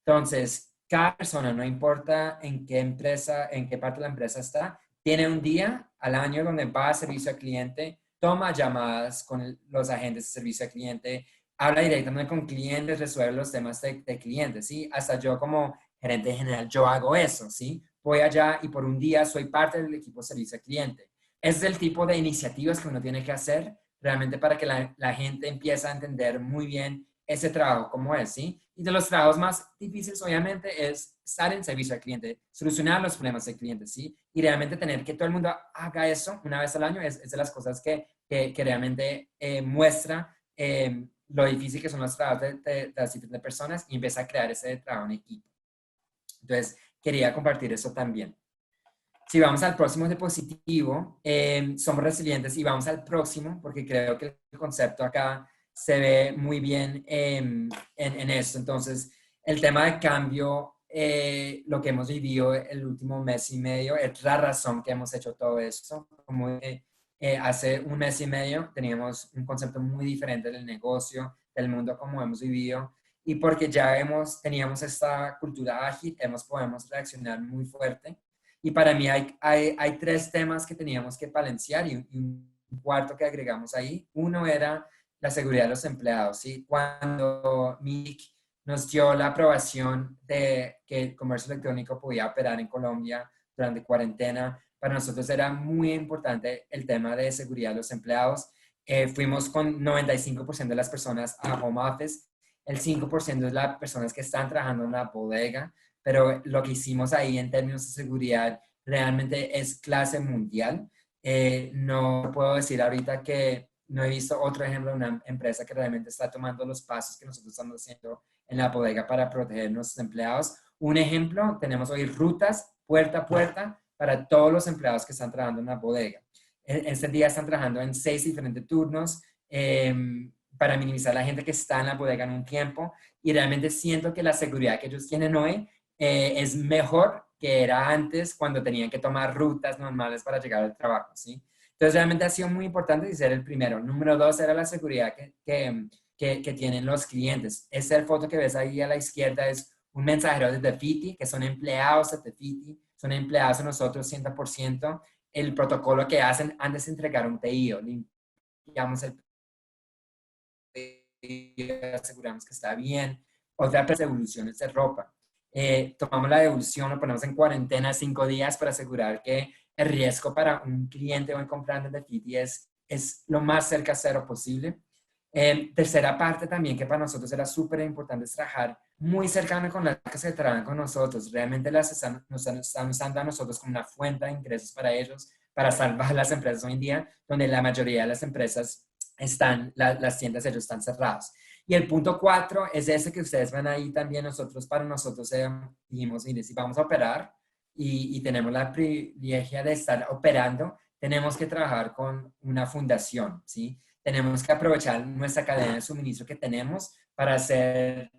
Entonces, cada persona, no importa en qué empresa, en qué parte de la empresa está, tiene un día al año donde va a servicio al cliente, toma llamadas con los agentes de servicio al cliente, habla directamente con clientes, resuelve los temas de clientes, ¿sí? Hasta yo como gerente general, yo hago eso, ¿sí? Voy allá y por un día soy parte del equipo de servicio al cliente. Es el tipo de iniciativas que uno tiene que hacer realmente para que la gente empiece a entender muy bien ese trabajo como es, ¿sí? Y de los trabajos más difíciles, obviamente, es estar en servicio al cliente, solucionar los problemas del cliente, ¿sí? Y realmente tener que todo el mundo haga eso una vez al año es de las cosas que realmente muestra lo difícil que son los trabajos de las diferentes personas y empieza a crear ese trabajo en equipo. Entonces, quería compartir eso también. Si vamos al próximo diapositivo, somos resilientes y vamos al próximo, porque creo que el concepto acá se ve muy bien en esto. Entonces, el tema de cambio, lo que hemos vivido el último mes y medio, es la razón que hemos hecho todo esto. Como hace un mes y medio teníamos un concepto muy diferente del negocio, del mundo como hemos vivido, y porque ya teníamos esta cultura ágil, podemos reaccionar muy fuerte. Y para mí hay tres temas que teníamos que balancear y un cuarto que agregamos ahí. Uno era la seguridad de los empleados, ¿sí? Cuando Mick nos dio la aprobación de que el comercio electrónico podía operar en Colombia durante cuarentena. Para nosotros era muy importante el tema de seguridad de los empleados. Fuimos con 95% de las personas a home office. El 5% es las personas que están trabajando en la bodega, pero lo que hicimos ahí en términos de seguridad realmente es clase mundial. No puedo decir ahorita que no he visto otro ejemplo de una empresa que realmente está tomando los pasos que nosotros estamos haciendo en la bodega para proteger a nuestros empleados. Un ejemplo, tenemos hoy rutas puerta a puerta para todos los empleados que están trabajando en la bodega. Este día están trabajando en 6 diferentes turnos para minimizar la gente que está en la bodega en un tiempo, y realmente siento que la seguridad que ellos tienen hoy es mejor que era antes, cuando tenían que tomar rutas normales para llegar al trabajo, ¿sí? Entonces realmente ha sido muy importante y ser el primero. Número 2 era la seguridad que tienen los clientes. Esta foto que ves ahí a la izquierda es un mensajero de Dafiti, que son empleados de Dafiti, son empleados de nosotros 100%. El protocolo que hacen antes de entregar un pedido, limpiamos el pedido, aseguramos que está bien. Otra, devoluciones de ropa. Tomamos la devolución, lo ponemos en cuarentena 5 días para asegurar que el riesgo para un cliente o un comprante de Fiti es lo más cerca a cero posible. Tercera parte también que para nosotros era súper importante es trabajar muy cercano con las que se trabajan con nosotros. Realmente nos están usando a nosotros como una fuente de ingresos para ellos, para salvar las empresas hoy en día, donde la mayoría de las empresas las tiendas ellos están cerradas. Y el punto 4 es ese que ustedes ven ahí también. Para nosotros dijimos, mire, si vamos a operar y tenemos la privilegia de estar operando, tenemos que trabajar con una fundación, ¿sí? Tenemos que aprovechar nuestra cadena de suministro que tenemos para hacer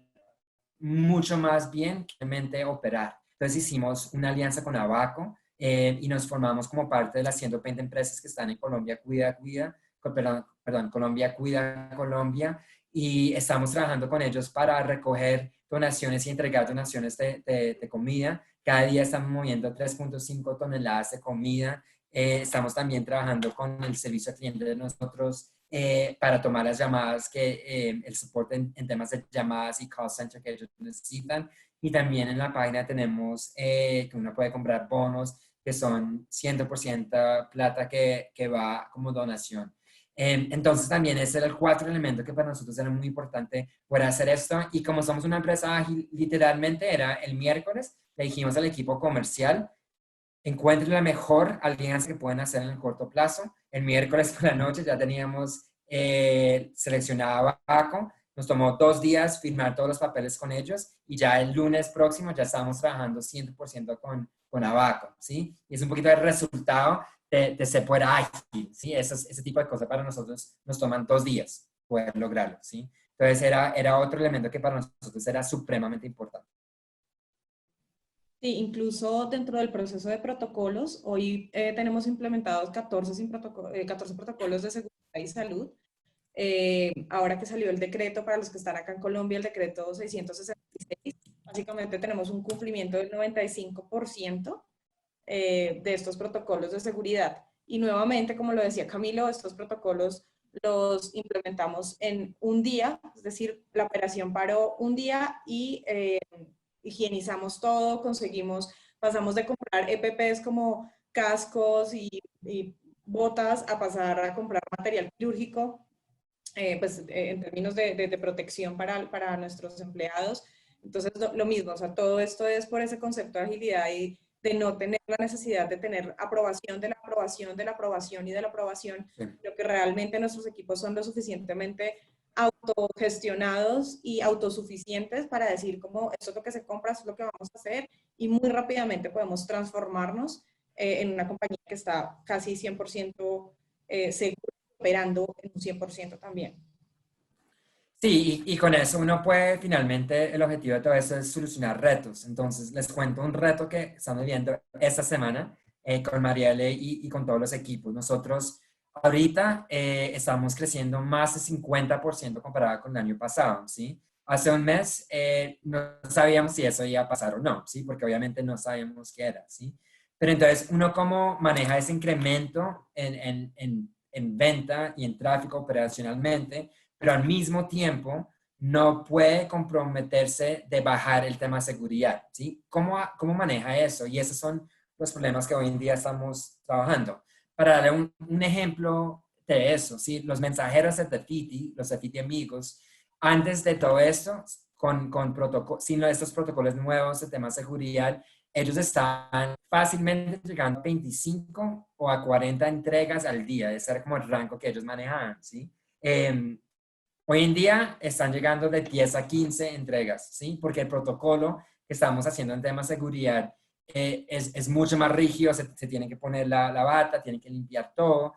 mucho más bien que realmente operar. Entonces hicimos una alianza con Abaco y nos formamos como parte de las 120 empresas que están en Colombia Colombia Cuida Colombia, y estamos trabajando con ellos para recoger donaciones y entregar donaciones de comida. Cada día estamos moviendo 3.5 toneladas de comida. Estamos también trabajando con el servicio al cliente de nosotros para tomar las llamadas, el soporte en temas de llamadas y call center que ellos necesitan. Y también en la página tenemos que uno puede comprar bonos que son 100% plata que va como donación. Entonces también ese era el 4 elemento que para nosotros era muy importante poder hacer esto. Y como somos una empresa ágil, literalmente era el miércoles, le dijimos al equipo comercial, encuentren la mejor alianza que pueden hacer en el corto plazo. El miércoles por la noche ya teníamos seleccionado a Abaco. Nos tomó 2 días firmar todos los papeles con ellos, y ya el lunes próximo ya estamos trabajando 100% con Abaco, ¿sí? Y es un poquito el resultado de ser poder ágil, ¿sí? Ese tipo de cosas para nosotros nos toman 2 días poder lograrlo, ¿sí? Entonces era otro elemento que para nosotros era supremamente importante. Sí, incluso dentro del proceso de protocolos, hoy tenemos implementados 14 protocolos de seguridad y salud. Ahora que salió el decreto, para los que están acá en Colombia, el decreto 666, básicamente tenemos un cumplimiento del 95% de estos protocolos de seguridad. Y nuevamente, como lo decía Camilo, estos protocolos los implementamos en un día, es decir, la operación paró un día y higienizamos todo, pasamos de comprar EPPs como cascos y botas a pasar a comprar material quirúrgico, en términos de protección para nuestros empleados. Entonces, lo mismo, o sea, todo esto es por ese concepto de agilidad y de no tener la necesidad de tener aprobación de la aprobación, de la aprobación y de la aprobación, Sí. pero que realmente nuestros equipos son lo suficientemente autogestionados y autosuficientes para decir como esto es lo que se compra, esto es lo que vamos a hacer, y muy rápidamente podemos transformarnos en una compañía que está casi 100% segura, operando en un 100% también. Sí, y con eso uno puede, finalmente, el objetivo de todo eso es solucionar retos. Entonces, les cuento un reto que estamos viendo esta semana con Marielle y con todos los equipos. Nosotros ahorita estamos creciendo más de 50% comparado con el año pasado, ¿sí? Hace un mes no sabíamos si eso iba a pasar o no, ¿sí? Porque obviamente no sabíamos qué era, ¿sí? Pero entonces, uno cómo maneja ese incremento en venta y en tráfico operacionalmente, pero al mismo tiempo no puede comprometerse de bajar el tema seguridad, ¿sí? ¿Cómo maneja eso? Y esos son los problemas que hoy en día estamos trabajando. Para darle un ejemplo de eso, ¿sí? Los mensajeros de Tafiti, los Tafiti amigos, antes de todo esto, sin estos protocolos nuevos de tema de seguridad, ellos están fácilmente llegando a 25 o a 40 entregas al día. Ese era como el rango que ellos manejaban, ¿sí? Hoy en día están llegando de 10 a 15 entregas, ¿sí? Porque el protocolo que estamos haciendo en tema de seguridad es mucho más rígido, se tiene que poner la bata, tiene que limpiar todo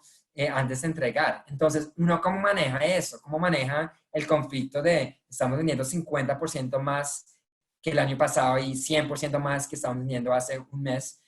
antes de entregar. Entonces, ¿uno cómo maneja eso? ¿Cómo maneja el conflicto de estamos vendiendo 50% más que el año pasado y 100% más que estamos vendiendo hace un mes?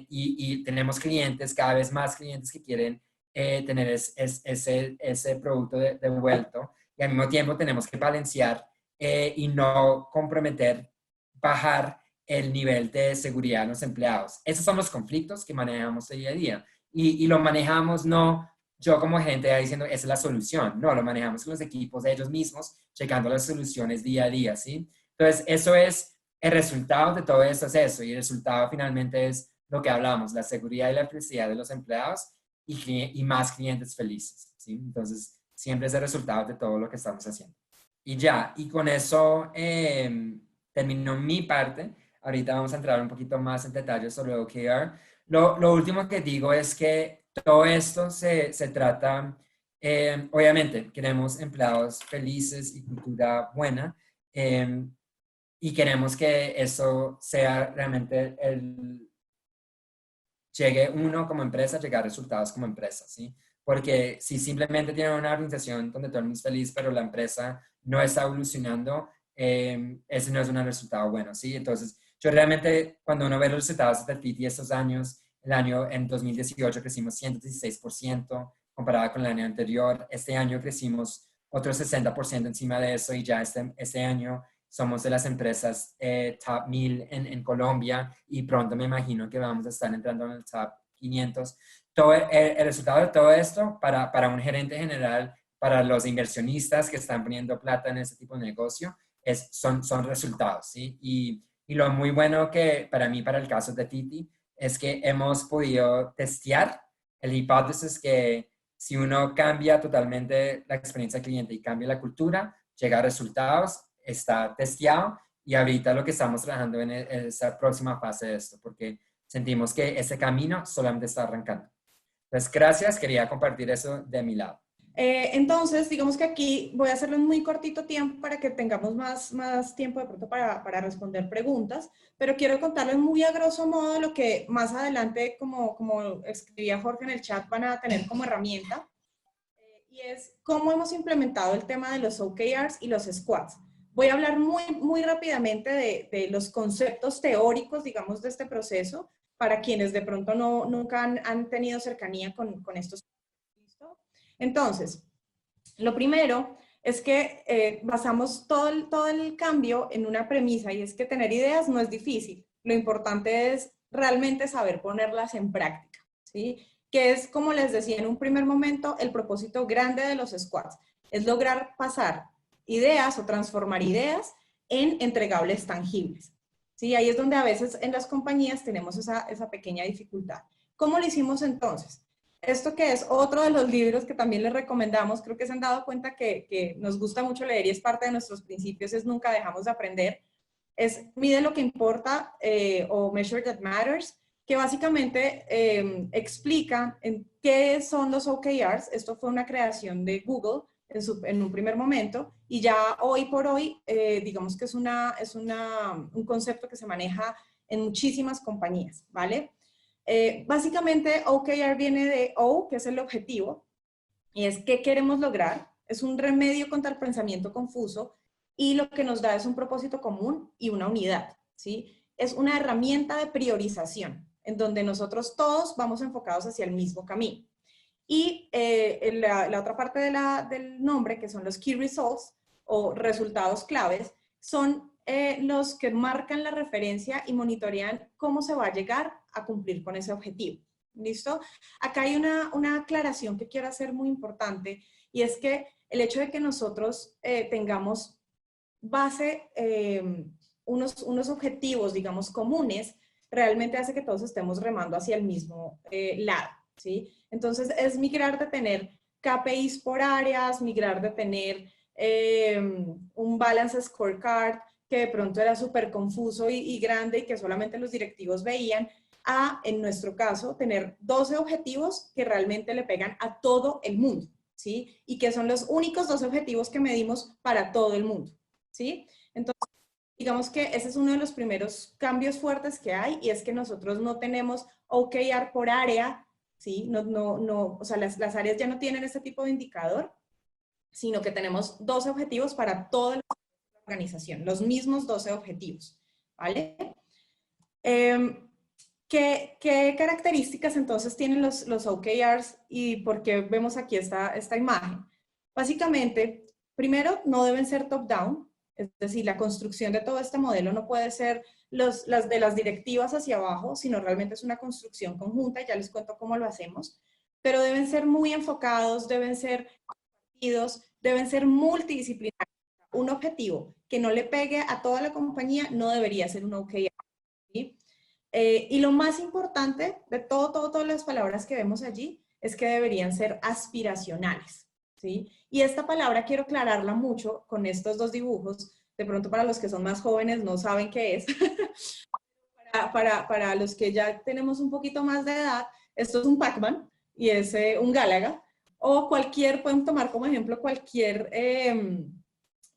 Y tenemos clientes, cada vez más clientes que quieren tener ese producto devuelto y al mismo tiempo tenemos que balancear y no comprometer, bajar el nivel de seguridad de los empleados. Esos son los conflictos que manejamos día a día y lo manejamos no yo como gente diciendo esa es la solución, no, lo manejamos con los equipos de ellos mismos, checando las soluciones día a día, ¿sí? Entonces, eso es el resultado de todo esto, es eso, y el resultado finalmente es lo que hablamos, la seguridad y la felicidad de los empleados y más clientes felices, ¿sí? Entonces, siempre es el resultado de todo lo que estamos haciendo. Y ya, y con eso terminó mi parte. Ahorita vamos a entrar un poquito más en detalle sobre OKR. Lo último que digo es que todo esto se trata, obviamente, queremos empleados felices y cultura buena, y queremos que eso sea realmente llegue uno como empresa, llegar a resultados como empresa, ¿sí? Porque si simplemente tienen una organización donde todo el mundo es feliz, pero la empresa no está evolucionando, ese no es un resultado bueno, ¿sí? Entonces, yo realmente, cuando uno ve los resultados de Titi estos años, en 2018 crecimos 116% comparado con el año anterior. Este año crecimos otro 60% encima de eso y ya este año somos de las empresas top 1000 en Colombia y pronto me imagino que vamos a estar entrando en el top 500. Todo el resultado de todo esto para un gerente general, para los inversionistas que están poniendo plata en este tipo de negocio, son resultados, ¿sí? Y lo muy bueno que para mí, para el caso de Titi, es que hemos podido testear el hipótesis que si uno cambia totalmente la experiencia del cliente y cambia la cultura, llega a resultados, está testeado y ahorita lo que estamos trabajando en esa próxima fase de esto, porque sentimos que ese camino solamente está arrancando. Entonces, gracias, quería compartir eso de mi lado. Entonces, digamos que aquí voy a hacerlo en muy cortito tiempo para que tengamos más tiempo de pronto para responder preguntas, pero quiero contarles muy a grosso modo lo que más adelante, como escribía Jorge en el chat, van a tener como herramienta, y es cómo hemos implementado el tema de los OKRs y los squads. Voy a hablar muy rápidamente de los conceptos teóricos, digamos, de este proceso, para quienes de pronto nunca han tenido cercanía con estos. ¿Listo? Entonces, lo primero es que basamos todo el cambio en una premisa, y es que tener ideas no es difícil. Lo importante es realmente saber ponerlas en práctica, ¿sí? Que es, como les decía en un primer momento, el propósito grande de los squads. Es lograr pasar ideas o transformar ideas en entregables tangibles, ¿sí? Ahí es donde a veces en las compañías tenemos esa pequeña dificultad. ¿Cómo lo hicimos entonces? Esto que es otro de los libros que también les recomendamos, creo que se han dado cuenta que nos gusta mucho leer y es parte de nuestros principios, es nunca dejamos de aprender, es Mide lo que importa o Measure That Matters, que básicamente explica en qué son los OKRs. Esto fue una creación de Google en un primer momento y ya hoy por hoy digamos que es un concepto que se maneja en muchísimas compañías, ¿vale? Básicamente, OKR viene de O, que es el objetivo, y es qué queremos lograr. Es un remedio contra el pensamiento confuso y lo que nos da es un propósito común y una unidad, ¿sí? Es una herramienta de priorización en donde nosotros todos vamos enfocados hacia el mismo camino. Y la otra parte del nombre, que son los Key Results o resultados claves, son los que marcan la referencia y monitorean cómo se va a llegar a cumplir con ese objetivo. ¿Listo? Acá hay una aclaración que quiero hacer muy importante, y es que el hecho de que nosotros tengamos base unos objetivos, digamos, comunes, realmente hace que todos estemos remando hacia el mismo lado, ¿sí? Entonces, es migrar de tener KPIs por áreas, migrar de tener un balance scorecard que de pronto era súper confuso y grande y que solamente los directivos veían, a, en nuestro caso, tener 12 objetivos que realmente le pegan a todo el mundo, ¿sí? Y que son los únicos 12 objetivos que medimos para todo el mundo, ¿sí? Entonces, digamos que ese es uno de los primeros cambios fuertes que hay, y es que nosotros no tenemos OKR por área, ¿sí? O sea, las áreas ya no tienen este tipo de indicador, sino que tenemos 12 objetivos para toda la organización, los mismos 12 objetivos, ¿vale? ¿Qué características entonces tienen los OKRs y por qué vemos aquí esta imagen? Básicamente, primero, no deben ser top-down, es decir, la construcción de todo este modelo no puede ser las de las directivas hacia abajo, sino realmente es una construcción conjunta, ya les cuento cómo lo hacemos, pero deben ser muy enfocados, deben ser compartidos, deben ser multidisciplinarios. Un objetivo que no le pegue a toda la compañía no debería ser un OKR, ¿sí? Y lo más importante de todas las palabras que vemos allí es que deberían ser aspiracionales, ¿sí? Y esta palabra quiero aclararla mucho con estos dos dibujos. De pronto para los que son más jóvenes no saben qué es. para los que ya tenemos un poquito más de edad, esto es un Pac-Man y es un Galaga. O pueden tomar como ejemplo cualquier,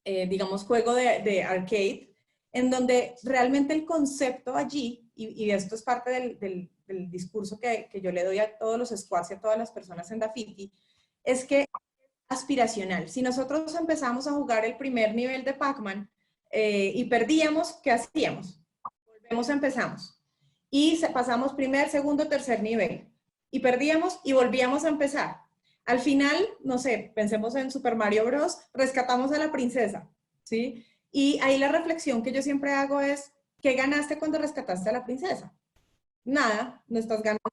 digamos, juego de arcade, en donde realmente el concepto allí, y esto es parte del discurso que yo le doy a todos los squads y a todas las personas en Dafiti, es que aspiracional. Si nosotros empezamos a jugar el primer nivel de Pac-Man y perdíamos, ¿qué hacíamos? Empezamos. Y pasamos primer, segundo, tercer nivel. Y perdíamos y volvíamos a empezar. Al final, no sé, pensemos en Super Mario Bros., rescatamos a la princesa, ¿sí? Y ahí la reflexión que yo siempre hago es, ¿qué ganaste cuando rescataste a la princesa? Nada, no estás ganando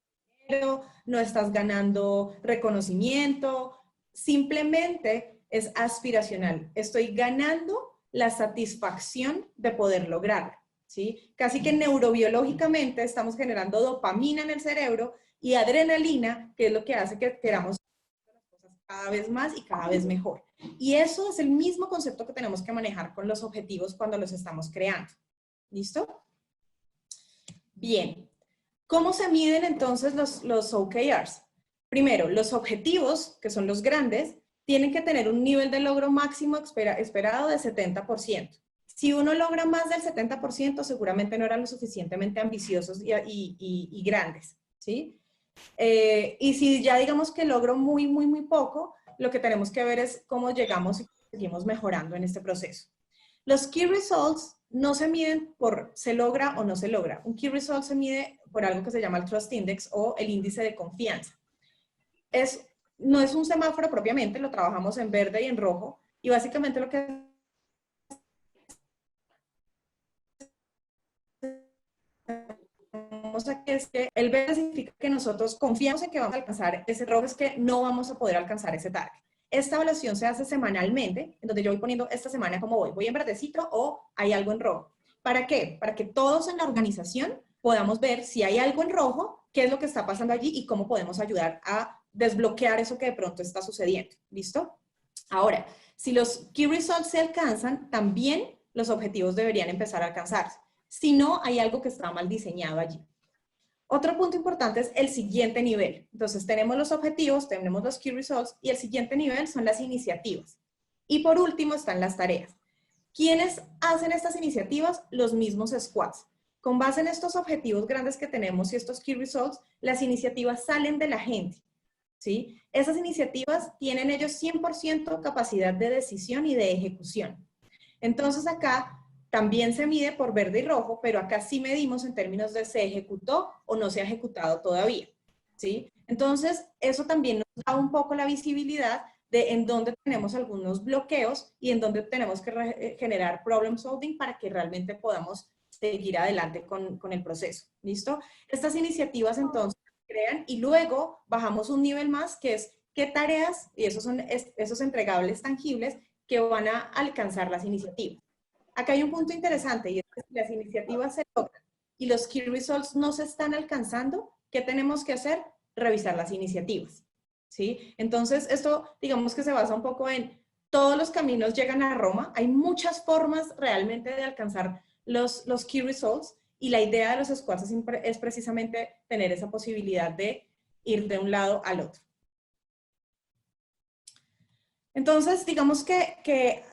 dinero, no estás ganando reconocimiento, simplemente es aspiracional. Estoy ganando la satisfacción de poder lograrlo, ¿sí? Casi que neurobiológicamente estamos generando dopamina en el cerebro y adrenalina, que es lo que hace que queramos las cosas cada vez más y cada vez mejor. Y eso es el mismo concepto que tenemos que manejar con los objetivos cuando los estamos creando. ¿Listo? Bien. ¿Cómo se miden entonces los OKRs? Primero, los objetivos, que son los grandes, tienen que tener un nivel de logro máximo esperado de 70%. Si uno logra más del 70%, seguramente no eran lo suficientemente ambiciosos y grandes, ¿sí? Y si ya digamos que logro muy poco, lo que tenemos que ver es cómo llegamos y seguimos mejorando en este proceso. Los Key Results no se miden por se logra o no se logra. Un Key Result se mide por algo que se llama el Trust Index o el índice de confianza. No es un semáforo propiamente, lo trabajamos en verde y en rojo, y básicamente lo que aquí es que el verde significa que nosotros confiamos en que vamos a alcanzar ese, rojo es que no vamos a poder alcanzar ese target. Esta evaluación se hace semanalmente, en donde yo voy poniendo esta semana cómo voy en verdecito o hay algo en rojo. ¿Para qué? Para que todos en la organización podamos ver si hay algo en rojo, qué es lo que está pasando allí y cómo podemos ayudar a desbloquear eso que de pronto está sucediendo. ¿Listo? Ahora, si los Key Results se alcanzan, también los objetivos deberían empezar a alcanzarse. Si no, hay algo que está mal diseñado allí. Otro punto importante es el siguiente nivel. Entonces, tenemos los objetivos, tenemos los Key Results y el siguiente nivel son las iniciativas. Y por último están las tareas. ¿Quiénes hacen estas iniciativas? Los mismos squads. Con base en estos objetivos grandes que tenemos y estos Key Results, las iniciativas salen de la gente, ¿sí? Esas iniciativas tienen ellos 100% capacidad de decisión y de ejecución. Entonces acá también se mide por verde y rojo, pero acá sí medimos en términos de se ejecutó o no se ha ejecutado todavía, ¿sí? Entonces, eso también nos da un poco la visibilidad de en dónde tenemos algunos bloqueos y en dónde tenemos que generar problem solving para que realmente podamos seguir adelante con el proceso, ¿listo? Estas iniciativas entonces se crean y luego bajamos un nivel más que es qué tareas, y esos son esos entregables tangibles que van a alcanzar las iniciativas. acá hay un punto interesante y es que si las iniciativas se logran y los key results no se están alcanzando, ¿qué tenemos que hacer? Revisar las iniciativas, ¿sí? Entonces, esto digamos que se basa un poco en todos los caminos llegan a Roma, hay muchas formas realmente de alcanzar los key results y la idea de los squads es precisamente tener esa posibilidad de ir de un lado al otro. Entonces, digamos que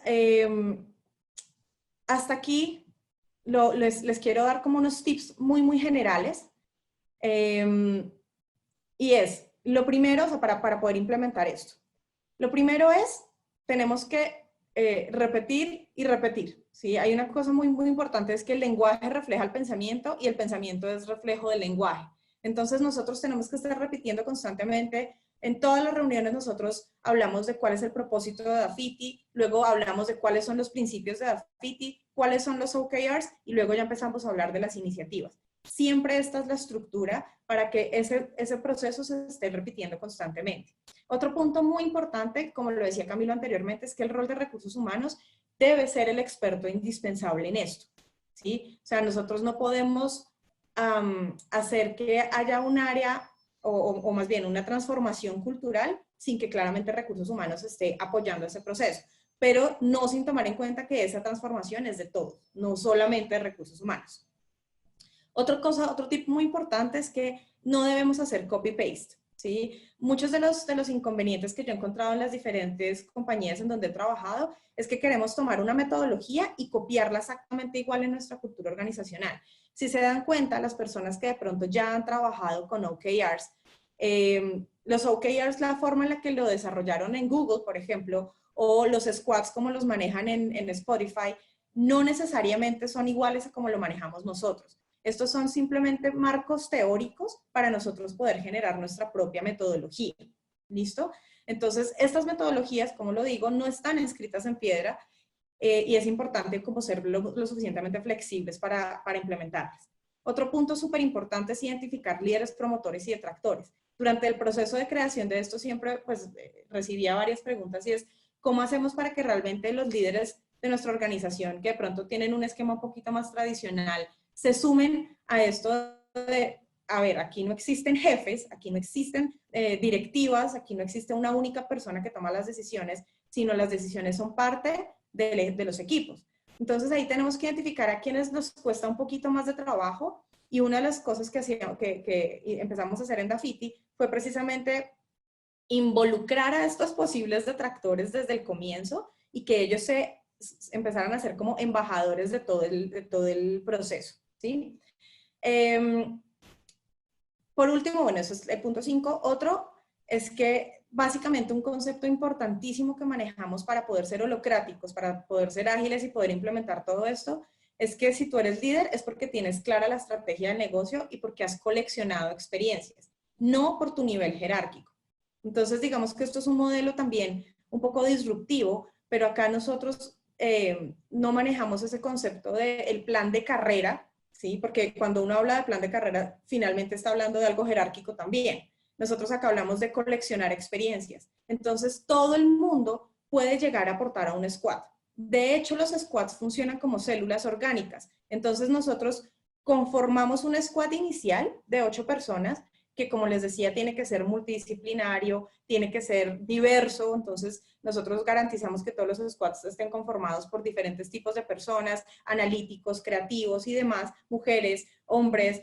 hasta aquí les quiero dar como unos tips muy generales. Y es, lo primero, o sea, para poder implementar esto. Lo primero es, tenemos que repetir y repetir, ¿sí? Hay una cosa muy importante, es que el lenguaje refleja el pensamiento y el pensamiento es reflejo del lenguaje. Entonces nosotros tenemos que estar repitiendo constantemente. En todas las reuniones nosotros hablamos de cuál es el propósito de Dafiti, luego hablamos de cuáles son los principios de Dafiti, cuáles son los OKRs y luego ya empezamos a hablar de las iniciativas. Siempre esta es la estructura para que ese proceso se esté repitiendo constantemente. Otro punto muy importante, como lo decía Camilo anteriormente, es que el rol de recursos humanos debe ser el experto indispensable en esto, ¿sí? O sea, nosotros no podemos hacer que haya un área o más bien una transformación cultural sin que claramente recursos humanos esté apoyando ese proceso, pero no sin tomar en cuenta que esa transformación es de todos, no solamente de recursos humanos. Otro tip muy importante es que no debemos hacer copy-paste, ¿sí? Muchos de los inconvenientes que yo he encontrado en las diferentes compañías en donde he trabajado es que queremos tomar una metodología y copiarla exactamente igual en nuestra cultura organizacional. Si se dan cuenta, las personas que de pronto ya han trabajado con OKRs, los OKRs, la forma en la que lo desarrollaron en Google, por ejemplo, o los squads como los manejan en Spotify, no necesariamente son iguales a como lo manejamos nosotros. Estos son simplemente marcos teóricos para nosotros poder generar nuestra propia metodología. ¿Listo? Entonces, estas metodologías, como lo digo, no están escritas en piedra y es importante como ser lo suficientemente flexibles para implementarlas. Otro punto súper importante es identificar líderes, promotores y detractores. Durante el proceso de creación de esto siempre pues, recibía varias preguntas y es, ¿cómo hacemos para que realmente los líderes de nuestra organización, que de pronto tienen un esquema un poquito más tradicional, se sumen a esto de, a ver, aquí no existen jefes, aquí no existen directivas, aquí no existe una única persona que toma las decisiones, sino las decisiones son parte de los equipos. Entonces ahí tenemos que identificar a quienes nos cuesta un poquito más de trabajo y una de las cosas que empezamos a hacer en Dafiti fue precisamente involucrar a estos posibles detractores desde el comienzo y que ellos se empezaran a ser como embajadores de todo el proceso, ¿sí? Por último, bueno, eso es el punto 5. Otro es que básicamente un concepto importantísimo que manejamos para poder ser holocráticos, para poder ser ágiles y poder implementar todo esto, es que si tú eres líder es porque tienes clara la estrategia del negocio y porque has coleccionado experiencias, no por tu nivel jerárquico. Entonces, digamos que esto es un modelo también un poco disruptivo, pero acá nosotros no manejamos ese concepto del plan de carrera, ¿sí? Porque cuando uno habla de plan de carrera, finalmente está hablando de algo jerárquico también. Nosotros acá hablamos de coleccionar experiencias. Entonces, todo el mundo puede llegar a aportar a un squad. De hecho, los squads funcionan como células orgánicas. Entonces, nosotros conformamos un squad inicial de 8 personas que, como les decía, tiene que ser multidisciplinario, tiene que ser diverso. Entonces, nosotros garantizamos que todos los squads estén conformados por diferentes tipos de personas, analíticos, creativos y demás, mujeres, hombres,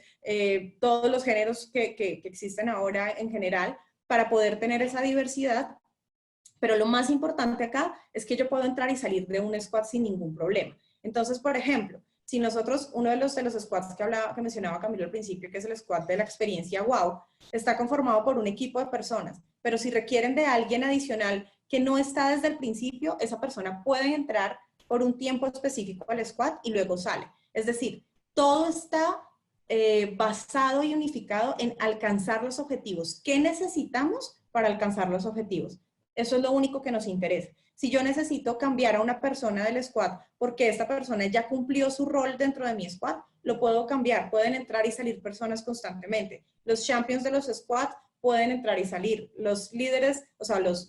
todos los géneros que existen ahora en general, para poder tener esa diversidad. Pero lo más importante acá es que yo puedo entrar y salir de un squad sin ningún problema. Entonces, por ejemplo, si nosotros, uno de los squads que mencionaba Camilo al principio, que es el squad de la experiencia WOW, está conformado por un equipo de personas, pero si requieren de alguien adicional que no está desde el principio, esa persona puede entrar por un tiempo específico al squad y luego sale. Es decir, todo está basado y unificado en alcanzar los objetivos. ¿Qué necesitamos para alcanzar los objetivos? Eso es lo único que nos interesa. Si yo necesito cambiar a una persona del squad porque esta persona ya cumplió su rol dentro de mi squad, lo puedo cambiar. Pueden entrar y salir personas constantemente. Los champions de los squads pueden entrar y salir. Los líderes, o sea, los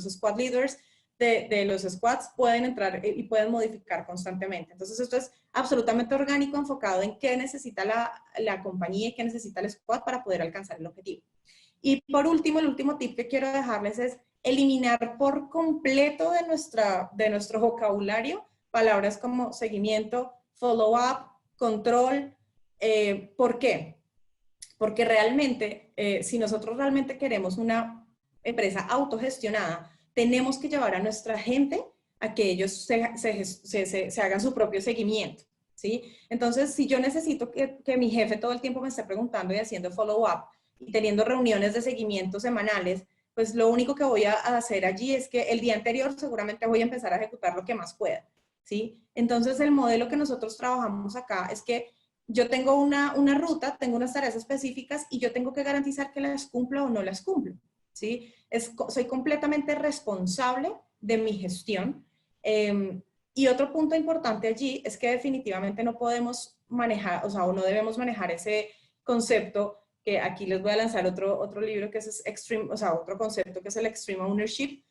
squad leaders de los squads pueden entrar y pueden modificar constantemente. Entonces esto es absolutamente orgánico, enfocado en qué necesita la compañía y qué necesita el squad para poder alcanzar el objetivo. Y por último, el último tip que quiero dejarles es eliminar por completo de nuestro vocabulario palabras como seguimiento, follow-up, control. ¿Por qué? Porque realmente, si nosotros realmente queremos una empresa autogestionada, tenemos que llevar a nuestra gente a que ellos se hagan su propio seguimiento, ¿sí? Entonces, si yo necesito que mi jefe todo el tiempo me esté preguntando y haciendo follow-up y teniendo reuniones de seguimiento semanales, pues lo único que voy a hacer allí es que el día anterior seguramente voy a empezar a ejecutar lo que más pueda, ¿sí? Entonces, el modelo que nosotros trabajamos acá es que yo tengo una ruta, tengo unas tareas específicas y yo tengo que garantizar que las cumplo o no las cumplo, ¿sí? Soy completamente responsable de mi gestión. Y otro punto importante allí es que definitivamente no podemos manejar, o no debemos manejar ese concepto, que aquí les voy a lanzar otro libro que es Extreme, otro concepto que es el Extreme Ownership.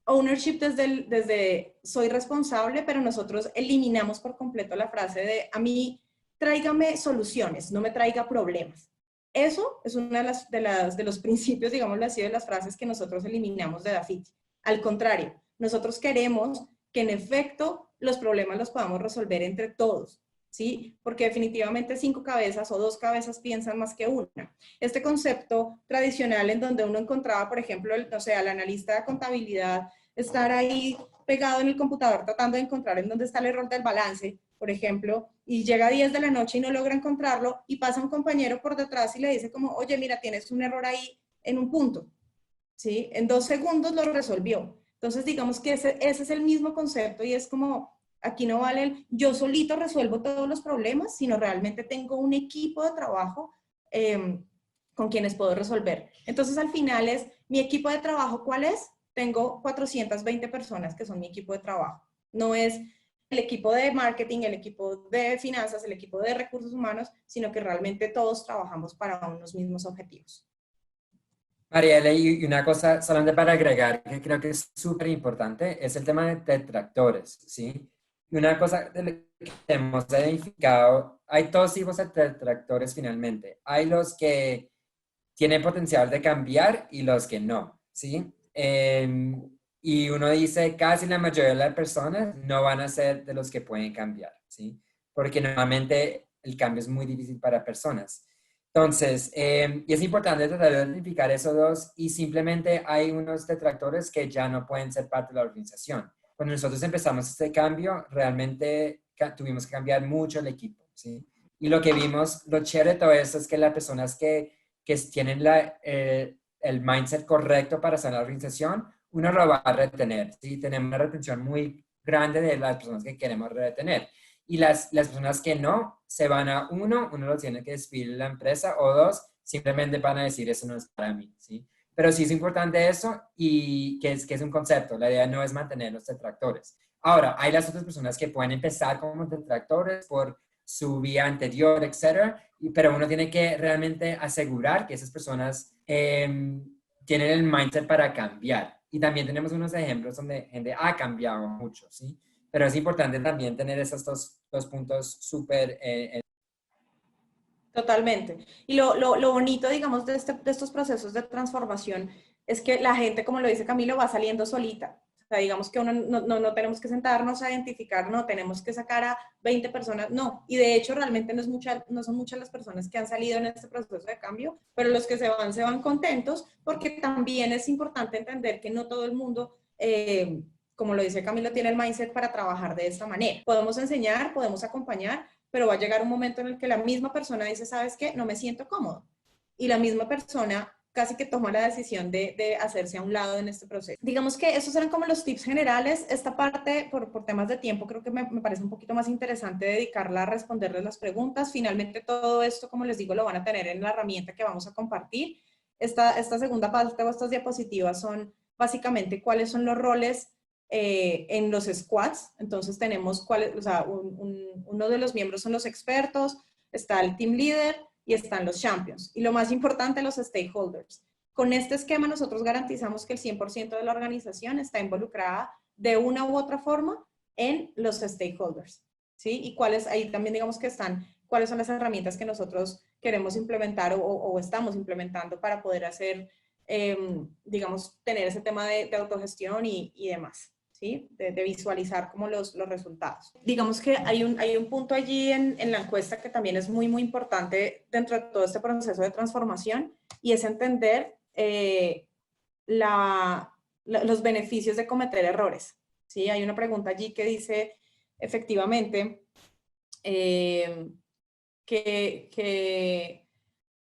Ownership desde soy responsable, pero nosotros eliminamos por completo la frase de a mí tráigame soluciones, no me traiga problemas. Eso es una de los principios, digámoslo así, de las frases que nosotros eliminamos de Dafiti. Al contrario, nosotros queremos que en efecto los problemas los podamos resolver entre todos, ¿sí? Porque definitivamente 5 cabezas o 2 cabezas piensan más que una. Este concepto tradicional en donde uno encontraba, por ejemplo, al analista de contabilidad estar ahí pegado en el computador tratando de encontrar en dónde está el error del balance, por ejemplo, y llega a 10 de la noche y no logra encontrarlo y pasa un compañero por detrás y le dice como, oye, mira, tienes un error ahí en un punto, ¿sí? En 2 segundos lo resolvió. Entonces, digamos que ese es el mismo concepto y es como, aquí no vale el yo solito resuelvo todos los problemas, sino realmente tengo un equipo de trabajo con quienes puedo resolver. Entonces, al final es, mi equipo de trabajo, ¿cuál es? Tengo 420 personas que son mi equipo de trabajo. No es el equipo de marketing, el equipo de finanzas, el equipo de recursos humanos, sino que realmente todos trabajamos para unos mismos objetivos. Mariela, y una cosa solamente para agregar que creo que es súper importante es el tema de detractores, ¿sí? Y una cosa de lo que hemos identificado, hay 2 tipos de detractores finalmente. Hay los que tienen potencial de cambiar y los que no, ¿sí? Y uno dice, casi la mayoría de las personas no van a ser de los que pueden cambiar, ¿sí? Porque normalmente el cambio es muy difícil para personas. Entonces, y es importante tratar de identificar esos 2 y simplemente hay unos detractores que ya no pueden ser parte de la organización. Cuando nosotros empezamos este cambio, realmente tuvimos que cambiar mucho el equipo, ¿sí? Y lo que vimos, lo chévere de todo esto es que las personas que tienen el mindset correcto para estar en la organización, uno lo va a retener, ¿sí? Tenemos una retención muy grande de las personas que queremos retener. Y las personas que no, se van a uno lo tiene que despedir de la empresa, o 2, simplemente van a decir, eso no es para mí, ¿sí? Pero sí es importante eso y que es un concepto. La idea no es mantener los detractores. Ahora, hay las otras personas que pueden empezar como detractores por su vida anterior, etcétera, pero uno tiene que realmente asegurar que esas personas tienen el mindset para cambiar. Y también tenemos unos ejemplos donde gente ha cambiado mucho, ¿sí? Pero es importante también tener esos dos puntos súper... Totalmente. Y lo bonito, digamos, de estos procesos de transformación es que la gente, como lo dice Camilo, va saliendo solita. O sea, digamos que uno no tenemos que sentarnos a identificar, no tenemos que sacar a 20 personas, no. Y de hecho, realmente no son muchas las personas que han salido en este proceso de cambio, pero los que se van contentos, porque también es importante entender que no todo el mundo... como lo dice Camilo, tiene el mindset para trabajar de esta manera. Podemos enseñar, podemos acompañar, pero va a llegar un momento en el que la misma persona dice, ¿sabes qué? No me siento cómodo. Y la misma persona casi que toma la decisión de hacerse a un lado en este proceso. Digamos que esos eran como los tips generales. Esta parte, por temas de tiempo, creo que me parece un poquito más interesante dedicarla a responderles las preguntas. Finalmente, todo esto, como les digo, lo van a tener en la herramienta que vamos a compartir. Esta segunda parte o estas diapositivas son básicamente cuáles son los roles en los squads. Entonces tenemos uno de los miembros son los expertos, está el team leader y están los champions. Y lo más importante, los stakeholders. Con este esquema nosotros garantizamos que el 100% de la organización está involucrada de una u otra forma en los stakeholders, ¿sí? Y cuáles, ahí también digamos que están, cuáles son las herramientas que nosotros queremos implementar o estamos implementando para poder hacer, digamos, tener ese tema de autogestión y demás, ¿sí? De visualizar como los resultados. Digamos que hay un punto allí en la encuesta que también es muy, muy importante dentro de todo este proceso de transformación, y es entender los beneficios de cometer errores, ¿sí? Hay una pregunta allí que dice, efectivamente, que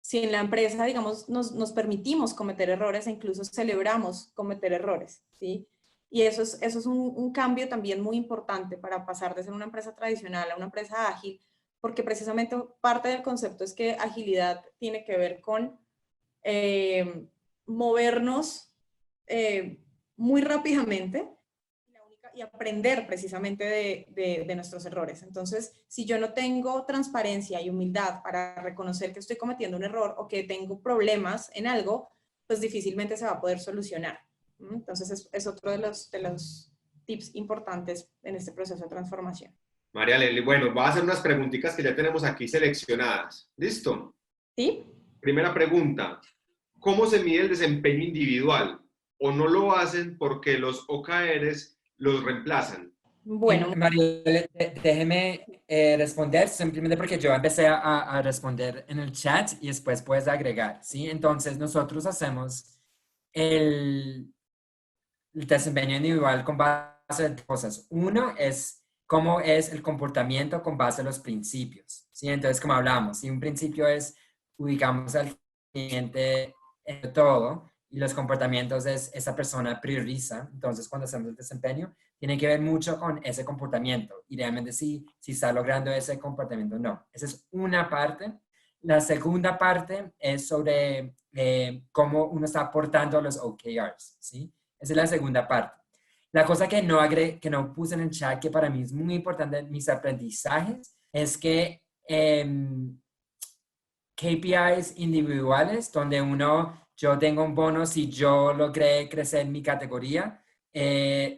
si en la empresa, digamos, nos permitimos cometer errores e incluso celebramos cometer errores, ¿sí? Y eso es un cambio también muy importante para pasar de ser una empresa tradicional a una empresa ágil, porque precisamente parte del concepto es que agilidad tiene que ver con movernos muy rápidamente y aprender precisamente de nuestros errores. Entonces, si yo no tengo transparencia y humildad para reconocer que estoy cometiendo un error o que tengo problemas en algo, pues difícilmente se va a poder solucionar. Entonces, es otro de los tips importantes en este proceso de transformación. María Lely, bueno, voy a hacer unas preguntitas que ya tenemos aquí seleccionadas. ¿Listo? ¿Sí? Primera pregunta. ¿Cómo se mide el desempeño individual? ¿O no lo hacen porque los OKRs los reemplazan? Bueno. Mario, déjeme responder simplemente porque yo empecé a responder en el chat y después puedes agregar, ¿sí? Entonces, nosotros hacemos el desempeño individual con base en cosas. Uno es cómo es el comportamiento con base en los principios, ¿sí? Entonces, como hablamos, si un principio es ubicamos al cliente en todo y los comportamientos es esa persona prioriza, entonces cuando hacemos el desempeño, tiene que ver mucho con ese comportamiento y realmente si está logrando ese comportamiento o no. Esa es una parte. La segunda parte es sobre cómo uno está aportando a los OKRs, ¿sí? Esa es la segunda parte. La cosa que no puse en el chat, que para mí es muy importante en mis aprendizajes, es que KPIs individuales, donde yo tengo un bono si yo logré crecer mi categoría,